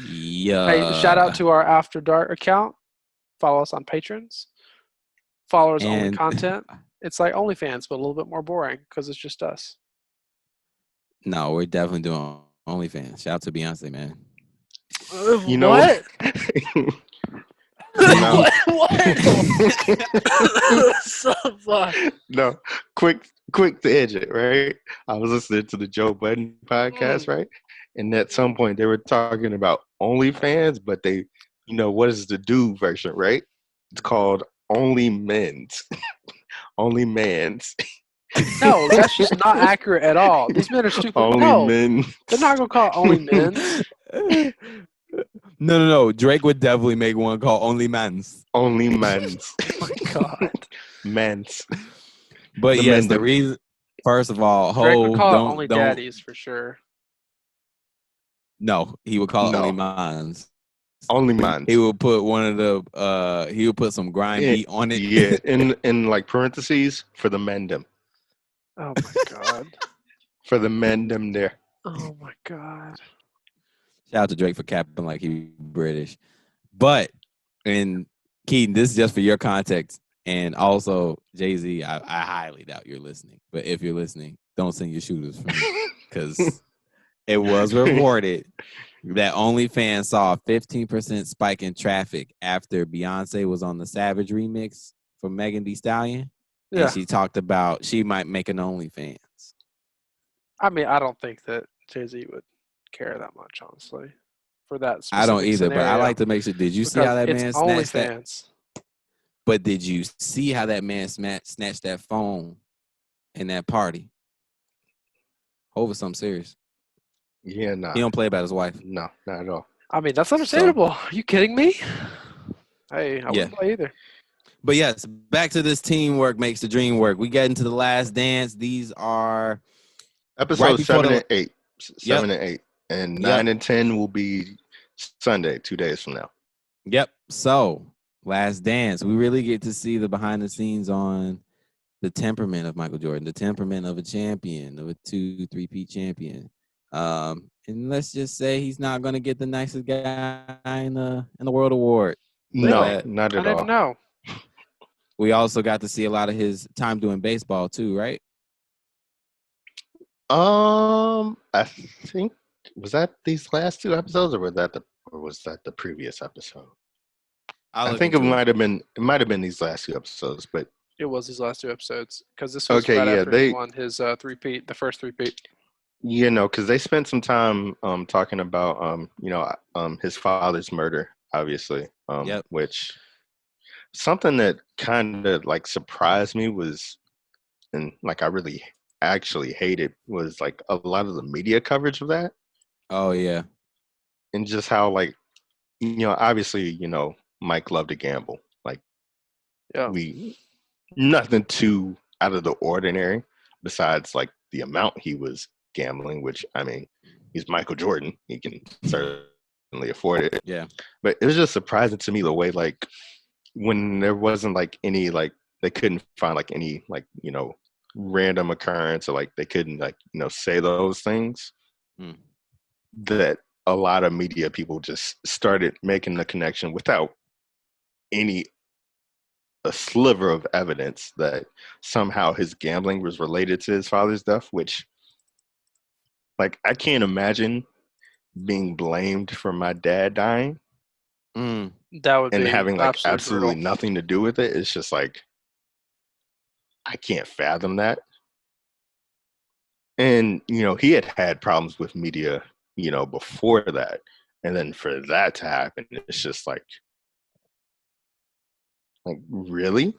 Yeah. Hey, shout out to our After Dark account. Follow us on Patrons. Followers only content. It's like OnlyFans, but a little bit more boring because it's just us. No, we're definitely doing OnlyFans. Shout out to Beyonce, man. You know what? No, quick to edge it, right? I was listening to the Joe Budden podcast, right? And at some point they were talking about OnlyFans, but they, what is the dude version, right? It's called Only Men's. Only Man's. No, that's just not accurate at all. These men are stupid. Only men. They're not gonna call it Only Men's. No. Drake would definitely make one called Only Men's. Only Men's. Oh my God. Men's. But yes, the reason. First of all, Drake would call it Only Daddies for sure. No, he would call it Only Mines. Only Mines. He would put one of the. He would put some grind beat on it. Yeah, in like parentheses for the mendem. Oh my God. For the mendem there. Oh my God. Shout out to Drake for capping like he British. But and Keaton, this is just for your context. And also, Jay-Z, I highly doubt you're listening. But if you're listening, don't send your shooters for me. Because it was reported that OnlyFans saw a 15% spike in traffic after Beyonce was on the Savage remix for Megan Thee Stallion. Yeah. And she talked about she might make an OnlyFans. I mean, I don't think that Jay-Z would care that much, honestly, for that specific I don't either, scenario, but I like to make sure. Did you see how that it's man snatched that? OnlyFans. But did you see how that man snatched that phone in that party? Over something serious. Yeah, nah. He don't play about his wife. No, not at all. I mean, that's understandable. Are you kidding me? Hey, I Yeah. wouldn't play either. But yes, back to this teamwork makes the dream work. We get into the last dance. These are Episode right before 7 the- and 8. 7 and 8. And 9 and 10 will be Sunday, 2 days from now. Yep. So, last dance. We really get to see the behind the scenes on the temperament of Michael Jordan, the temperament of a champion, of a 2-3-peat champion. And let's just say he's not going to get the nicest guy in the world award. No, not I at all. didn't know. We also got to see a lot of his time doing baseball too, right? I think was that these last 2 episodes, or was that the previous episode? I think it might have been these last 2 episodes, but it was these last 2 episodes because this was after he won his three-peat, the first three-peat. You know, because they spent some time talking about his father's murder, obviously, which something that kind of like surprised me was, and like I really actually hated, was like a lot of the media coverage of that. Oh yeah, and just how like obviously Mike loved to gamble, like nothing too out of the ordinary besides like the amount he was gambling, which I mean, he's Michael Jordan, he can certainly afford it. Yeah, but it was just surprising to me the way like when there wasn't like any like they couldn't find like any like random occurrence, or like they couldn't like say those things, that a lot of media people just started making the connection without a sliver of evidence that somehow his gambling was related to his father's death, which like I can't imagine being blamed for my dad dying. That would and be having like absolutely brutal. nothing to do with it. It's just like I can't fathom that. And he had problems with media before that, and then for that to happen, it's just like really.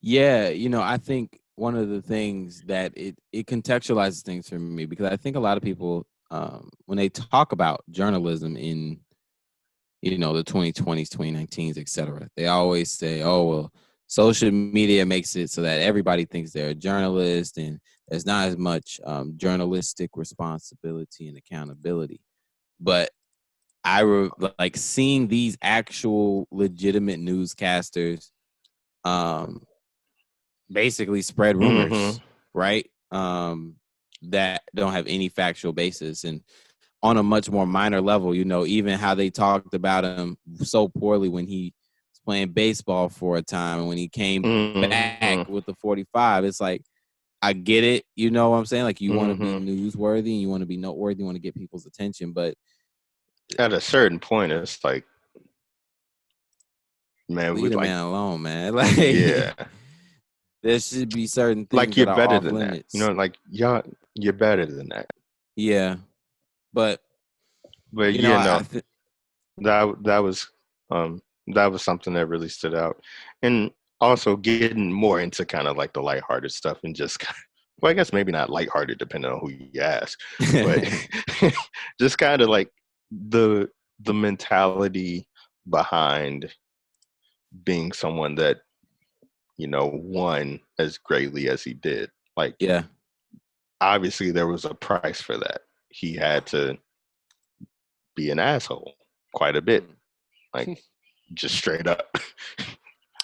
Yeah, I think one of the things that it contextualizes things for me, because I think a lot of people when they talk about journalism in the 2020s, 2019s, etc., they always say, oh well, social media makes it so that everybody thinks they're a journalist, and there's not as much journalistic responsibility and accountability. But I like seeing these actual legitimate newscasters basically spread rumors, right? That don't have any factual basis. And on a much more minor level, even how they talked about him so poorly when he was playing baseball for a time, and when he came back with the 45, it's like, I get it. You know what I'm saying? Like, you want to be newsworthy and you want to be noteworthy, you want to get people's attention. But at a certain point, it's like, man, leave the man alone, man. Like, yeah. There should be certain things like you're that are better off than limits. that. Like you're better than that. Yeah, but that was something that really stood out, and also getting more into kind of like the lighthearted stuff, and just well, I guess maybe not lighthearted depending on who you ask, but just kind of like the mentality behind being someone that won as greatly as he did. Like, yeah, obviously there was a price for that. He had to be an asshole quite a bit, like just straight up,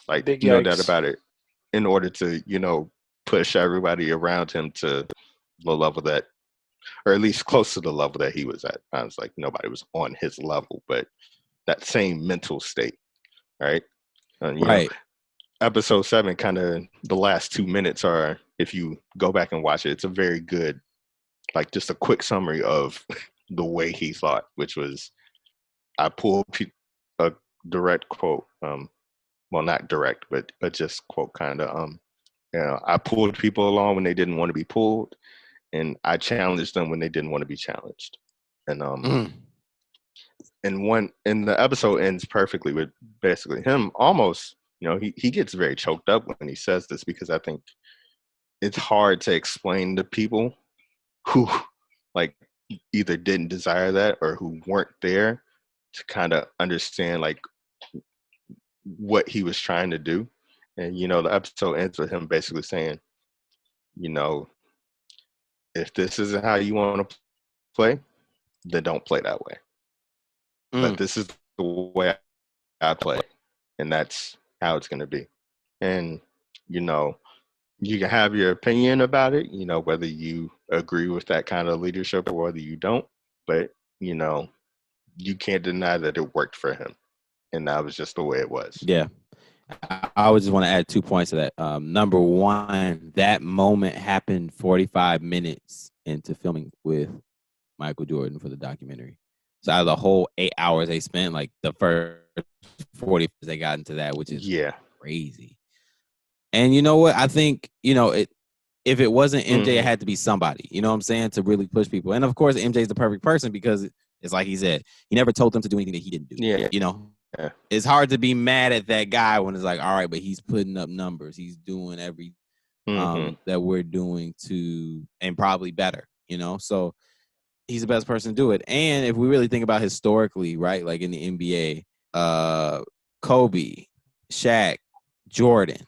like Big no yikes. doubt about it, in order to push everybody around him to the level that or at least close to the level that he was at. I was like, nobody was on his level, but that same mental state, right? And, Right. episode 7, kind of the last 2 minutes are, if you go back and watch it, it's a very good, like just a quick summary of the way he thought, which was, I pulled a direct quote, well, not direct, but just quote kind of, I pulled people along when they didn't want to be pulled, and I challenged them when they didn't want to be challenged. And and the episode ends perfectly with basically him almost, he gets very choked up when he says this, because I think it's hard to explain to people who like either didn't desire that or who weren't there to kind of understand like what he was trying to do. And the episode ends with him basically saying, if this isn't how you want to play, then don't play that way. But this is the way I play, and that's how it's going to be. And you can have your opinion about it, whether you agree with that kind of leadership or whether you don't, but you can't deny that it worked for him, and that was just the way it was. Yeah. I would just want to add 2 points to that. Number one, that moment happened 45 minutes into filming with Michael Jordan for the documentary. So out of the whole 8 hours they spent, like the first 40 they got into that, which is crazy. And you know what? I think, if it wasn't MJ, it had to be somebody, you know what I'm saying, to really push people. And of course, MJ is the perfect person, because it's like he said, he never told them to do anything that he didn't do. Yeah. It's hard to be mad at that guy when it's like, all right, but he's putting up numbers. He's doing every that we're doing to, and probably better, so he's the best person to do it. And if we really think about historically, right, like in the NBA, Kobe, Shaq, Jordan,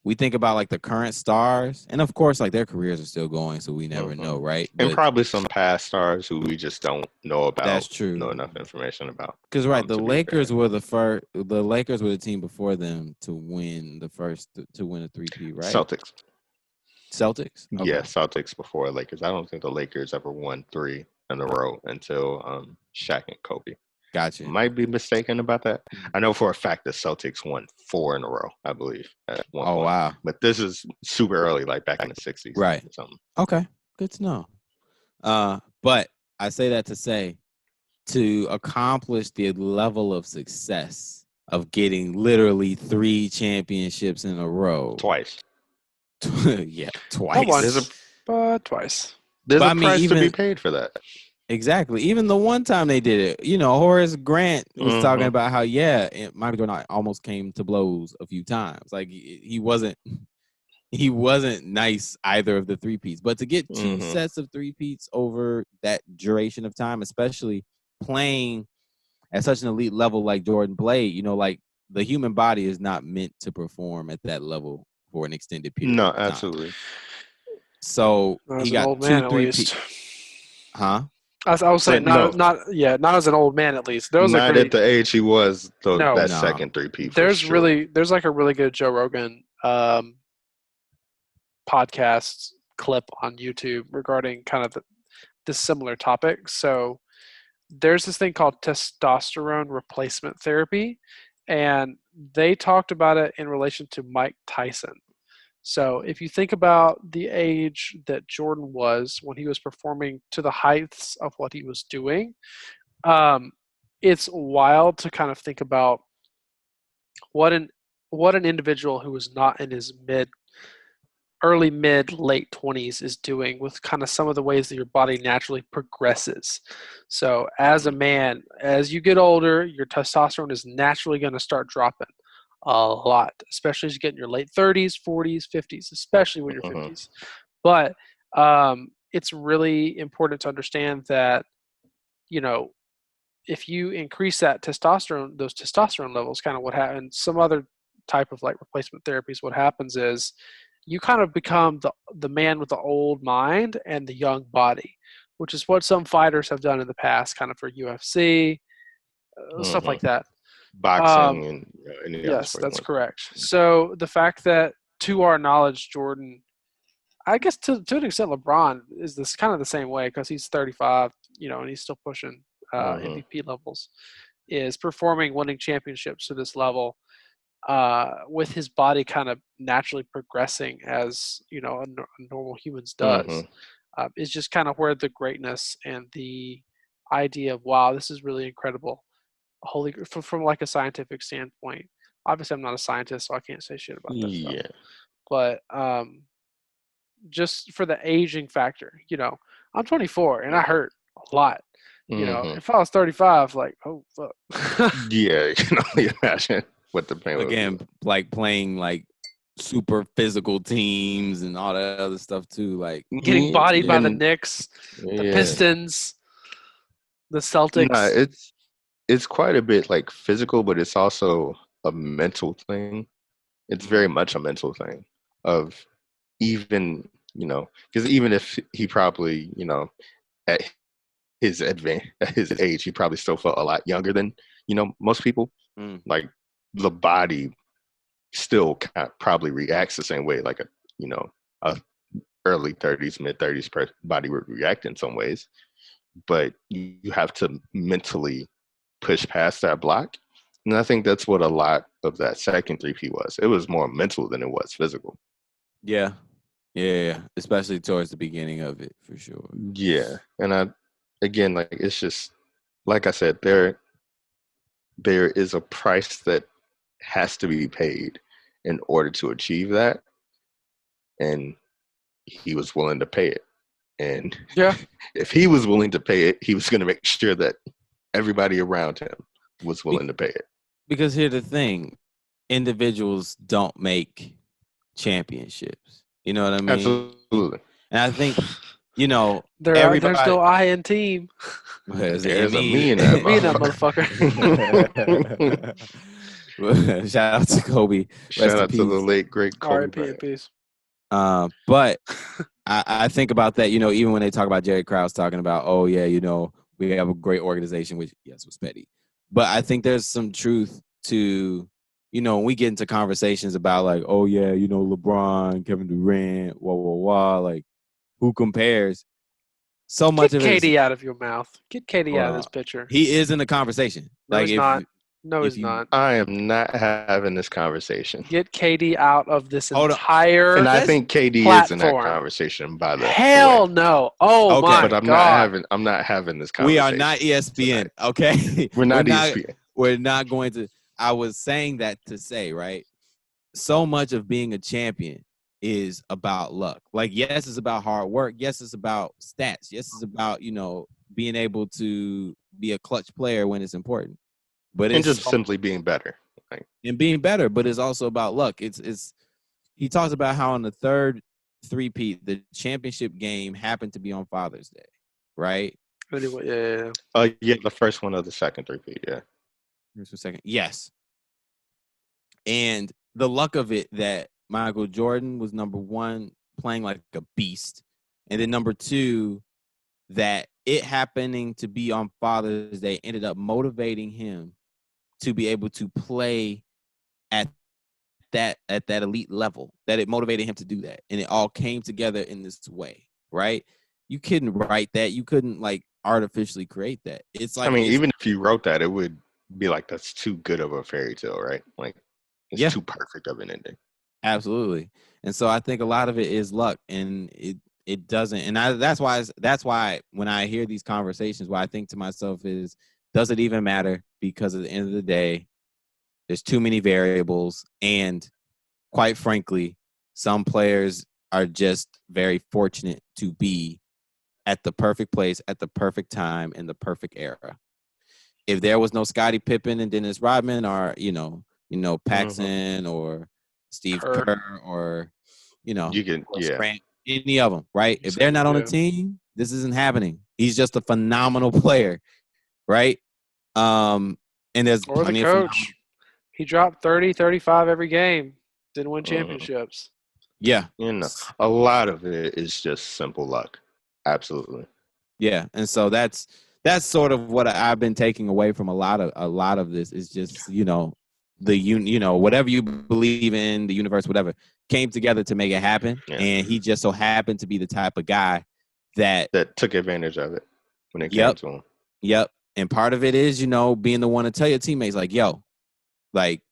we think about like the current stars, and of course, like their careers are still going, so we never know, right? And probably some past stars who we just don't know about. That's true. Know enough information about. Because the Lakers were the first. The Lakers were the team before them to win to win a three-peat, right? Celtics. Okay. Yeah, Celtics before Lakers. I don't think the Lakers ever won 3 in a row until Shaq and Kobe. Gotcha. Might be mistaken about that. I know for a fact the Celtics won 4 in a row, I believe. At one point. Wow. But this is super early, like back in the 60s. Right. Or something. Okay. Good to know. But I say that to say, to accomplish the level of success of getting literally 3 championships in a row. Twice. Yeah, twice. Twice. There's a price to be paid for that. Exactly. Even the one time they did it, Horace Grant was talking about how, Michael Jordan almost came to blows a few times. Like he wasn't nice either of the three-peats. But to get 2 sets of three-peats over that duration of time, especially playing at such an elite level like Jordan played, like the human body is not meant to perform at that level for an extended period. No, absolutely. So he got 2 three-peats. Huh? I was saying not as an old man at least. There was not at the age he was. Second three-peat. There's like a really good Joe Rogan podcast clip on YouTube regarding kind of this similar topic. So there's this thing called testosterone replacement therapy, and they talked about it in relation to Mike Tyson. So if you think about the age that Jordan was when he was performing to the heights of what he was doing, it's wild to kind of think about what an individual who was not in his early, mid, late 20s is doing with kind of some of the ways that your body naturally progresses. So as a man, as you get older, your testosterone is naturally going to start dropping a lot, especially as you get in your late 30s, 40s, 50s, especially when you're 50s. But it's really important to understand that, if you increase that testosterone, those testosterone levels, kind of what happens, some other type of like replacement therapies, what happens is you kind of become the man with the old mind and the young body, which is what some fighters have done in the past, kind of for UFC, stuff like that. Boxing and any yes, that's correct. So the fact that, to our knowledge, Jordan I guess to an extent, LeBron is this kind of the same way because he's 35, and he's still pushing MVP levels. Is performing, winning championships to this level, with his body kind of naturally progressing as a normal humans does. Is just kind of where the greatness and the idea of wow, this is really incredible. From like a scientific standpoint. Obviously, I'm not a scientist, so I can't say shit about that stuff. But just for the aging factor, I'm 24 and I hurt a lot. If I was 35, like, oh fuck. Yeah, you can only imagine what the pain would be. Again, like playing like super physical teams and all that other stuff too, like getting bodied by the Knicks, the Pistons, the Celtics. Nah, it's quite a bit like physical, but it's also a mental thing. It's very much a mental thing of even, because even if he probably, at his age, he probably still felt a lot younger than, most people. Like the body still probably reacts the same way, like a early 30s, mid 30s body would react in some ways. But you have to mentally push past that block. And I think that's what a lot of that second 3P was. It was more mental than it was physical. Yeah. Especially towards the beginning of it, for sure. Yeah. And again, like, it's just, like I said, there is a price that has to be paid in order to achieve that. And he was willing to pay it. And if he was willing to pay it, he was going to make sure that everybody around him was willing to pay it. Because here's the thing, individuals don't make championships. You know what I mean? Absolutely. And I think, there's no I in team. There's a me in that motherfucker. Shout out to Kobe. Shout out to the late, great Kobe. R.I.P. in peace. But I think about that, even when they talk about Jerry Krause talking about, oh, yeah, we have a great organization, which, yes, was petty. But I think there's some truth to, when we get into conversations about like, oh, yeah, LeBron, Kevin Durant, like, who compares? So much Get of it. Get KD out of your mouth. Get KD out of this picture. He is in the conversation. No, he's not. No, he's not. I am not having this conversation. Get KD out of this entire And I think KD platform. is in that conversation, by the Hell way. no. Oh, okay. But I'm not having this conversation. We are not ESPN, okay? We're not ESPN. We're not going to. I was saying that to say, right? So much of being a champion is about luck. Like, yes, it's about hard work. Yes, it's about stats. Yes, it's about, being able to be a clutch player when it's important. But it's just simply being better. And being better, but it's also about luck. It's he talks about how on the third 3P, the championship game happened to be on Father's Day, right? Anyway, yeah, the first one of the second 3P, yeah. First or second, yes. And the luck of it that Michael Jordan was number one, playing like a beast, and then number two, that it happening to be on Father's Day ended up motivating him to be able to play at that elite level, that it motivated him to do that. And it all came together in this way, right? You couldn't write that. You couldn't like artificially create that. It's like, even if you wrote that, it would be like, that's too good of a fairy tale, right? Like, it's too perfect of an ending. Absolutely. And so I think a lot of it is luck, and it doesn't. And that's why when I hear these conversations, what I think to myself is, does it even matter? Because at the end of the day, there's too many variables. And quite frankly, some players are just very fortunate to be at the perfect place, at the perfect time, in the perfect era. If there was no Scottie Pippen and Dennis Rodman, or, Paxson or Steve Kerr or, Grant, any of them, right? If they're not on the team, this isn't happening. He's just a phenomenal player, right? And there's or the coach. He dropped 30, 35 every game. Didn't win championships. Yeah. A lot of it is just simple luck. Absolutely. Yeah. And so that's sort of what I've been taking away from a lot of this is just, whatever you believe in, the universe, whatever, came together to make it happen, and he just so happened to be the type of guy that took advantage of it when it came Yep. to him. Yep. And part of it is, you know, being the one to tell your teammates, like, yo, like,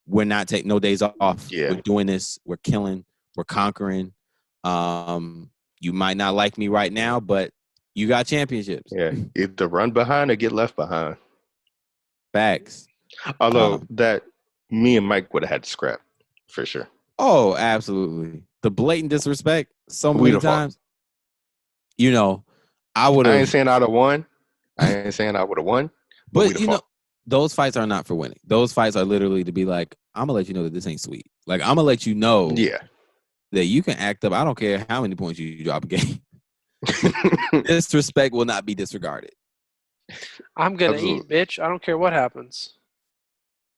we're not taking no days off. Yeah. We're doing this. We're killing. We're conquering. You might not like me right now, but you got championships. Yeah. Either run behind or get left behind. Facts. Although that me and Mike would have had to scrap for sure. Oh, absolutely. The blatant disrespect so many times. You know, I would have. I ain't saying I'd have won. I ain't saying I would have won. But you know, those fights are not for winning. Those fights are literally to be like, I'm gonna let you know that this ain't sweet. Like, I'm gonna let you know that you can act up. I don't care how many points you drop a game. Disrespect will not be disregarded. I'm gonna eat, bitch. I don't care what happens.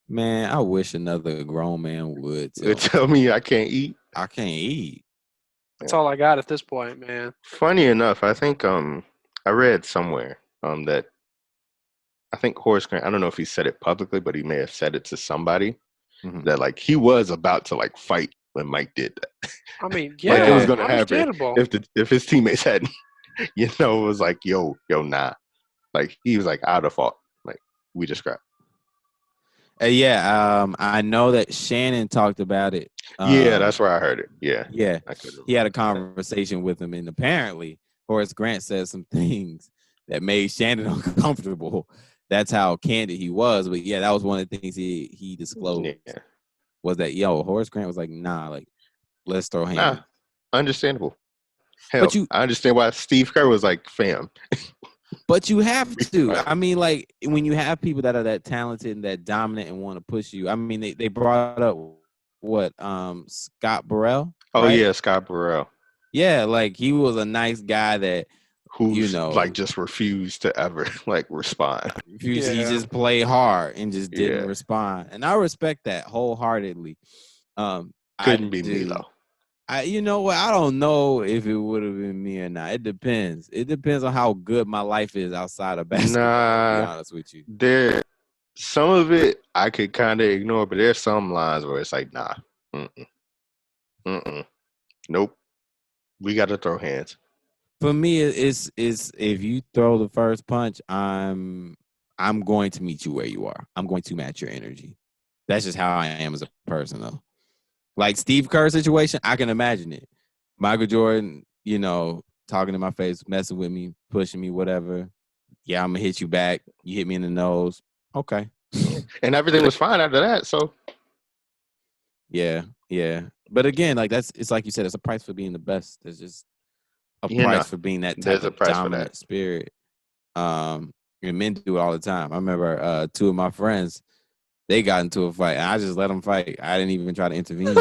Man, I wish another grown man would tell me I can't eat. I can't eat. That's all I got at this point, man. Funny enough, I think I read somewhere that I think Horace Grant, I don't know if he said it publicly, but he may have said it to somebody that like he was about to like fight when Mike did that. I mean, yeah, like it was gonna happen if his teammates hadn't, it was like, yo, nah. Like he was like out of fault. Like we just scrapped. I know that Shannon talked about it. Yeah, that's where I heard it. Yeah. He had a conversation with him, and apparently Horace Grant said some things that made Shannon uncomfortable. That's how candid he was. But yeah, that was one of the things he disclosed was that, Horace Grant was like, nah, like, let's throw hands. Nah, understandable. Hell, I understand why Steve Kerr was like, fam. But you have to. I mean, like, when you have people that are that talented and that dominant and want to push you. I mean, they brought up Scott Burrell? Oh, right? Yeah, Scott Burrell. Yeah, like, he was a nice guy that, who's like just refused to ever like respond. He just played hard and just didn't respond. And I respect that wholeheartedly. Couldn't be me though. You know what? I don't know if it would have been me or not. It depends. It depends on how good my life is outside of basketball, to be honest with you. Some of it I could kind of ignore, but there's some lines where it's like, nah. Nope. We got to throw hands. For me, it's if you throw the first punch, I'm going to meet you where you are. I'm going to match your energy. That's just how I am as a person, though. Like Steve Kerr situation, I can imagine it. Michael Jordan, talking in my face, messing with me, pushing me, whatever. Yeah, I'm gonna hit you back. You hit me in the nose. Okay. And everything was fine after that. So. Yeah. But again, like it's like you said, it's a price for being the best. There's just a price for being that type of dominant spirit. And men do it all the time. I remember two of my friends, they got into a fight, and I just let them fight. I didn't even try to intervene.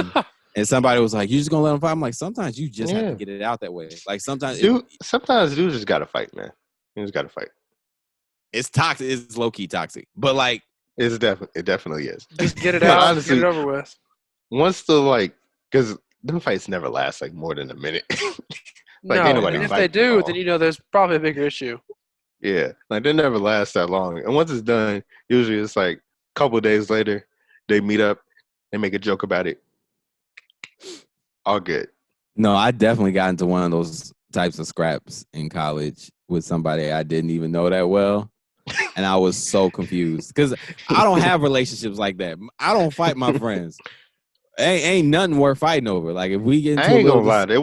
And somebody was like, "You just gonna let them fight?" I'm like, sometimes you just have to get it out that way. Like sometimes, sometimes dudes just gotta fight, man. You just gotta fight. It's toxic. It's low key toxic, but like it definitely is. Just get it out. Honestly, get it over with. Once because them fights never last like more than a minute. And if they do, then there's probably a bigger issue. Yeah, like they never last that long. And once it's done, usually it's like a couple of days later, they meet up, they make a joke about it. All good. No, I definitely got into one of those types of scraps in college with somebody I didn't even know that well. And I was so confused because I don't have relationships like that. I don't fight my friends. Ain't nothing worth fighting over. Like if we get into I ain't gonna lie, there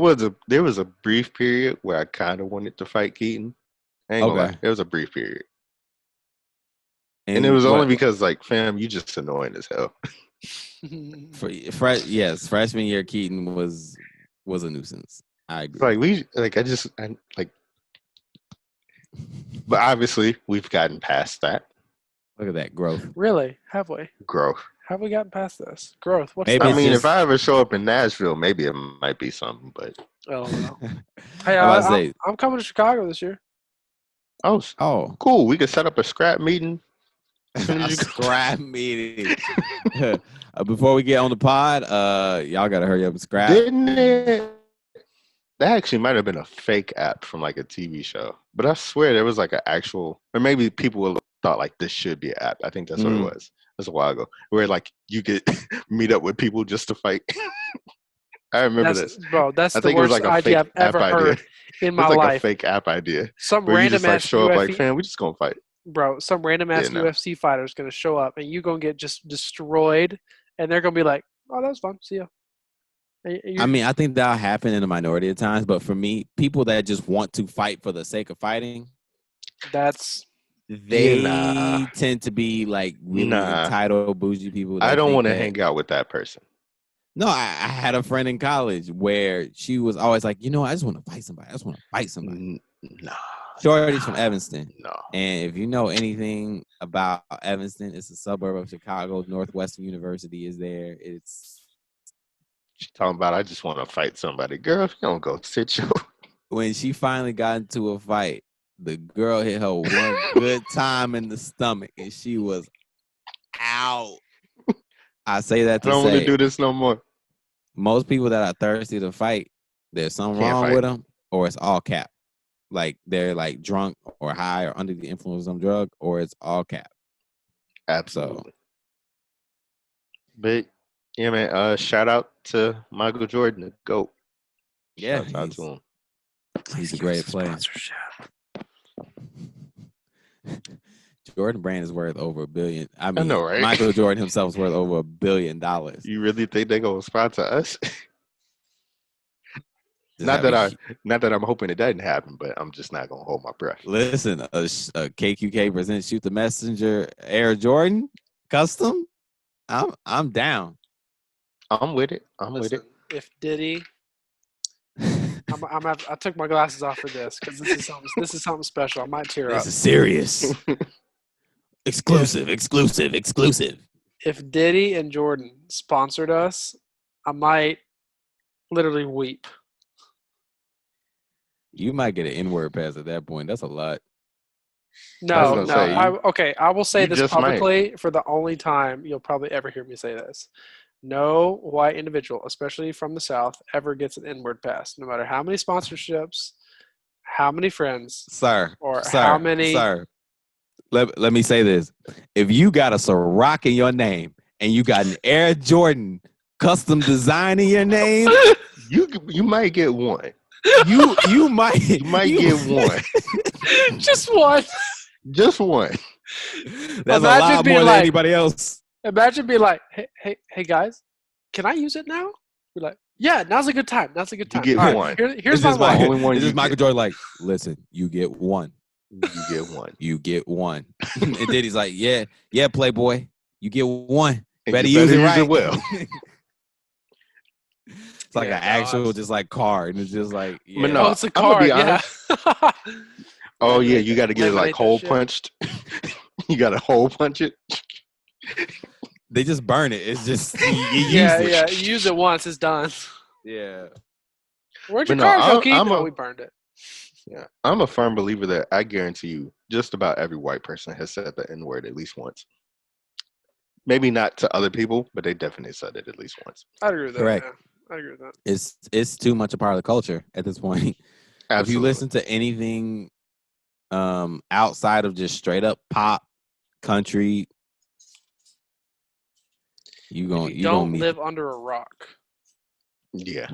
was a brief period where I kind of wanted to fight Keaton. I ain't gonna lie, there was a brief period, and it was only because like, fam, you just annoying as hell. Freshman year Keaton was a nuisance. I agree. But obviously we've gotten past that. Look at that growth. Really? Have we? Growth. Have we gotten past this? Growth. What's that? I mean, if I ever show up in Nashville, maybe it might be something, but. Oh, well. Hey, I'm coming to Chicago this year. Oh, cool. We could set up a scrap meeting. Scrap meeting. Before we get on the pod, y'all got to hurry up and scrap. Didn't it? That actually might have been a fake app from like a TV show. But I swear there was like an actual, or maybe people thought like this should be an app. I think that's what it was. That's a while ago, where like you could meet up with people just to fight. I remember this. That's I the think it was worst like a idea fake I've app ever idea. heard in It my was like a life. fake app idea Some where you random just like ass show up like, UFC, fam, we just gonna fight. bro. Some random ass Yeah, no. UFC fighter is gonna show up, and you gonna get just destroyed, and they're gonna be like, "Oh, that was fun. See ya." I mean, I think that'll happen in a minority of times, but for me, people that just want to fight for the sake of fighting, they tend to be like really entitled, bougie people. I don't want to that, hang out with that person. No, I had a friend in college where she was always like, I just want to fight somebody. I just want to fight somebody. Nah. Shorty's from Evanston. No. And if you know anything about Evanston, it's a suburb of Chicago. Northwestern University is there. She's talking about, I just want to fight somebody. Girl, if you don't go sit your... When she finally got into a fight, the girl hit her one good time in the stomach, and she was out. I say that to say, I don't want to do this no more. Most people that are thirsty to fight, there's something wrong with them, or it's all cap. Like they're like drunk or high or under the influence of some drug, or it's all cap. Absolutely. But yeah, man. Shout out to Michael Jordan, the GOAT. Yeah, shout out to him. He's a great player. Jordan Brand is worth over $1 billion. I mean, know, right? Michael Jordan himself is worth over $1 billion. You really think they're gonna sponsor us? Not that I'm hoping it doesn't happen, but I'm just not gonna hold my breath. Listen, a KQK presents Shoot the Messenger Air Jordan custom. I'm down. I'm with it. If Diddy, I took my glasses off for this because this is something special. I might tear up. This is serious. Exclusive. If Diddy and Jordan sponsored us, I might literally weep. You might get an N-word pass at that point. That's a lot. No. I will say this publicly for the only time you'll probably ever hear me say this. No white individual, especially from the South, ever gets an N-word pass, no matter how many sponsorships, how many friends, how many. Sir, let me say this. If you got a Ciroc in your name and you got an Air Jordan custom design in your name, you might get one. You might get one. Just one. Just one. That's a lot more than anybody else. Imagine being like, hey guys, can I use it now? Be like, yeah, now's a good time. You get one. Here's my only one. This is Michael Jordan. Like, listen, you get one. You get one. And then he's like, yeah, Playboy, you get one. And better use it right. Use it well. It's like an actual just like card, and it's just like, yeah. No, it's a card. Yeah. Oh yeah, you got to get it like hole punched. You got to hole punch it. They just burn it. It's just you use it once, it's done. Yeah. Where'd your card go, Keith? We burned it. Yeah, I'm a firm believer that I guarantee you, just about every white person has said the N-word at least once. Maybe not to other people, but they definitely said it at least once. I agree with that. Correct. Yeah. I agree with that. It's too much a part of the culture at this point. Absolutely. If you listen to anything outside of just straight up pop, country, you don't live under a rock. Yeah.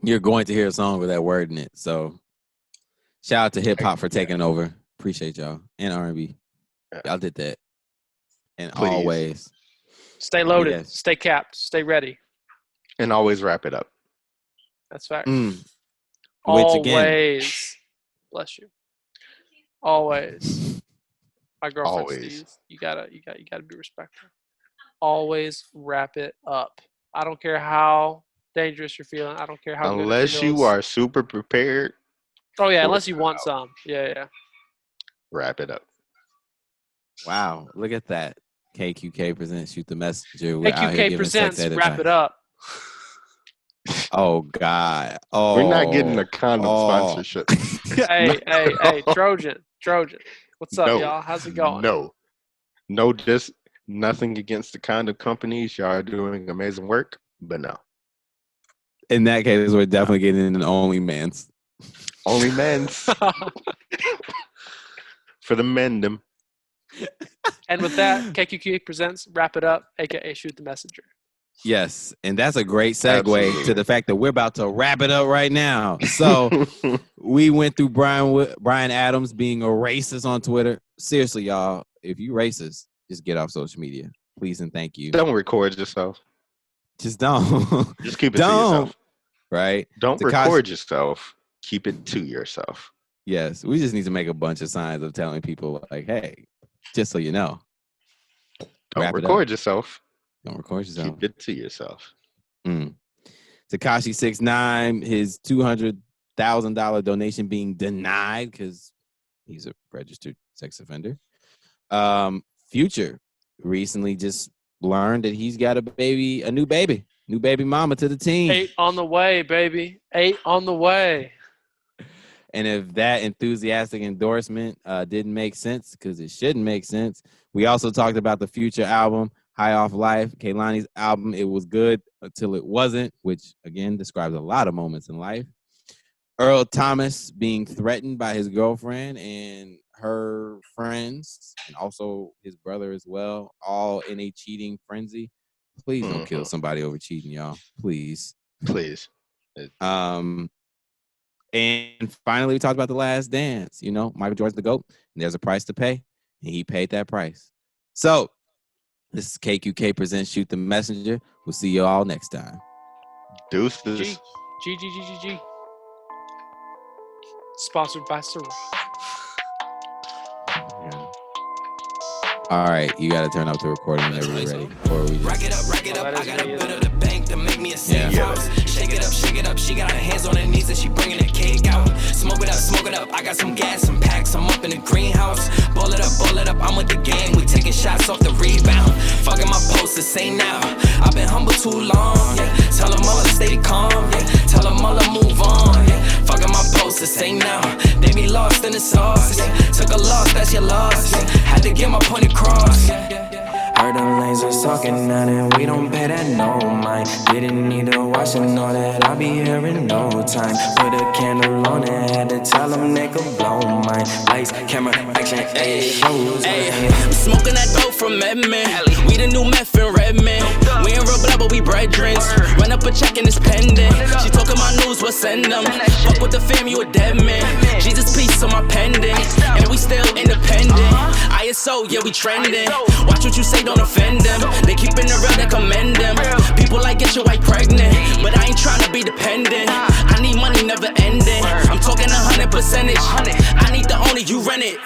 You're going to hear a song with that word in it. So shout out to hip hop for taking over. Appreciate y'all. And R&B. Y'all did that. And Please. Always. Stay loaded. Yes. Stay capped. Stay ready. And always wrap it up. That's fact. Which again. Always. Bless you. Always. My girlfriend Steve. You gotta be respectful. Always wrap it up. I don't care how dangerous you're feeling. I don't care how unless good it feels. You are super prepared. Oh yeah, unless you want some. Yeah. Wrap it up. Wow, look at that. KQK presents Shoot the Messenger. KQK presents Wrap It Up. Oh God. Oh, we're not getting a condom sponsorship. Hey, Trojan. What's up, y'all? How's it going? No, just nothing against the condom companies. Y'all are doing amazing work, but no. In that case, we're definitely getting an OnlyMans. For the men, And with that, KQQ presents Wrap It Up, aka Shoot the Messenger. Yes, and that's a great segue Absolutely. to the fact that we're about to wrap it up right now. So we went through Bryan Adams being a racist on Twitter. Seriously, y'all, if you racist, just get off social media, please and thank you. Don't record yourself. Just don't. Just keep it to yourself. Right? Don't record yourself. Keep it to yourself. Yes, we just need to make a bunch of signs of telling people like, hey, just so you know. Don't record yourself. Don't record yourself. Keep it to yourself. Tekashi 6ix9ine, his $200,000 donation being denied because he's a registered sex offender. Future recently just learned that he's got a new baby mama to the team. 8 on the way, baby. 8 on the way. And if that enthusiastic endorsement didn't make sense, because it shouldn't make sense, we also talked about the Future album, High Off Life, Kehlani's album. It was good until it wasn't, which, again, describes a lot of moments in life. Earl Thomas being threatened by his girlfriend and her friends, and also his brother as well, all in a cheating frenzy. Please don't kill somebody over cheating, y'all. Please. Please. And finally, we talked about The Last Dance. You know, Michael Jordan's the GOAT, and there's a price to pay, and he paid that price. So, this is KQK Presents Shoot the Messenger. We'll see you all next time. Deuces. G. Sponsored by Ciroc. Yeah. All right, you got to turn up the recording whenever you're ready. Or we just... Rack it up. I got a bit of the bank to make me a safe house. Shake it up. She got her hands on her knees and she bringing the cake out. Smoke it up. I got some gas, some packs. I'm up in the greenhouse. Ball it up. I'm with the gang. We taking shots off the rebound. Fucking my posters, say now. I've been humble too long. Yeah. Tell them all to stay calm. Yeah. Tell them all to move on. Yeah. Fucking my posters, say now. They be lost in the sauce. Yeah. Took a loss, that's your loss. Yeah. Had to get my point across. Heard them lasers talking now and we don't pay that no mind. Didn't need to watch and know that I'll be here in no time. Put a candle on it, had to tell them they could blow mine. Lights, camera, action, shows. I'm smoking that dope from Edmond. We the new meth in Redmond. We ain't real blood, but we brethrens. Run up a check and it's pending. She talking my news, we'll send them. Fuck with the fam, you a dead man. Jesus, peace on my pendant. And we still independent. ISO, yeah, we trending. Watch what you say, don't offend them. They keeping it real, they commend them. People like get your wife pregnant, but I ain't trying to be dependent. I need money, never ending. I'm talking 100%. I need the owner, you rent it.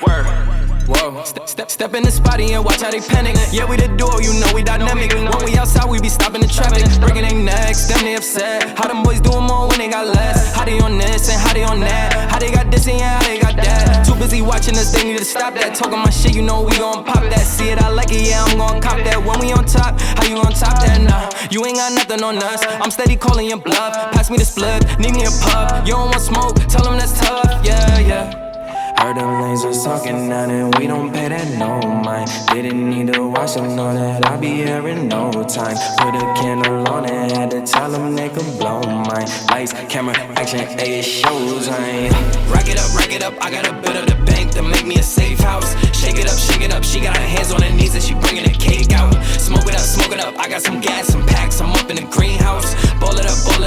Whoa, step in the spotty and watch how they panic. Yeah, we the duo, you know we dynamic. When we outside, we be stopping the traffic. Breaking their necks, them they upset. How them boys doing more when they got less? How they on this and how they on that? How they got this and how they got that? Too busy watching us, they need to stop that. Talking my shit, you know we gon' pop that. See it, I like it, yeah, I'm gon' cop that. When we on top, how you on top that? Nah, you ain't got nothing on us. I'm steady calling your bluff. Pass me the split, need me a puff. You don't want smoke, tell them that's tough, yeah. Heard them lasers talking now and we don't pay that no mind. Didn't need to watch them, know that I'll be here in no time. Put a candle on it, had to tell them they could blow mine. Lights, camera, action, shows. Rack it up, I got a bit of the bank to make me a safe house. Shake it up, she got her hands on her knees and she bringing the cake out. Smoke it up, I got some gas, some packs, I'm up in the greenhouse. Ball it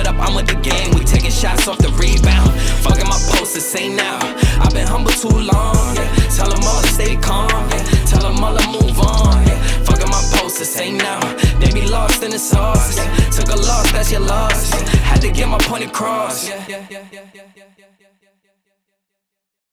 up, I'm with the gang, we taking shots off the rebound. Fucking my posters, say now. I've been humble too long, yeah. Tell them all to stay calm, yeah. Tell them all to move on, yeah. Fucking my posters, say now. They be lost in the sauce, yeah. Took a loss, that's your loss, yeah. Had to get my point across, yeah.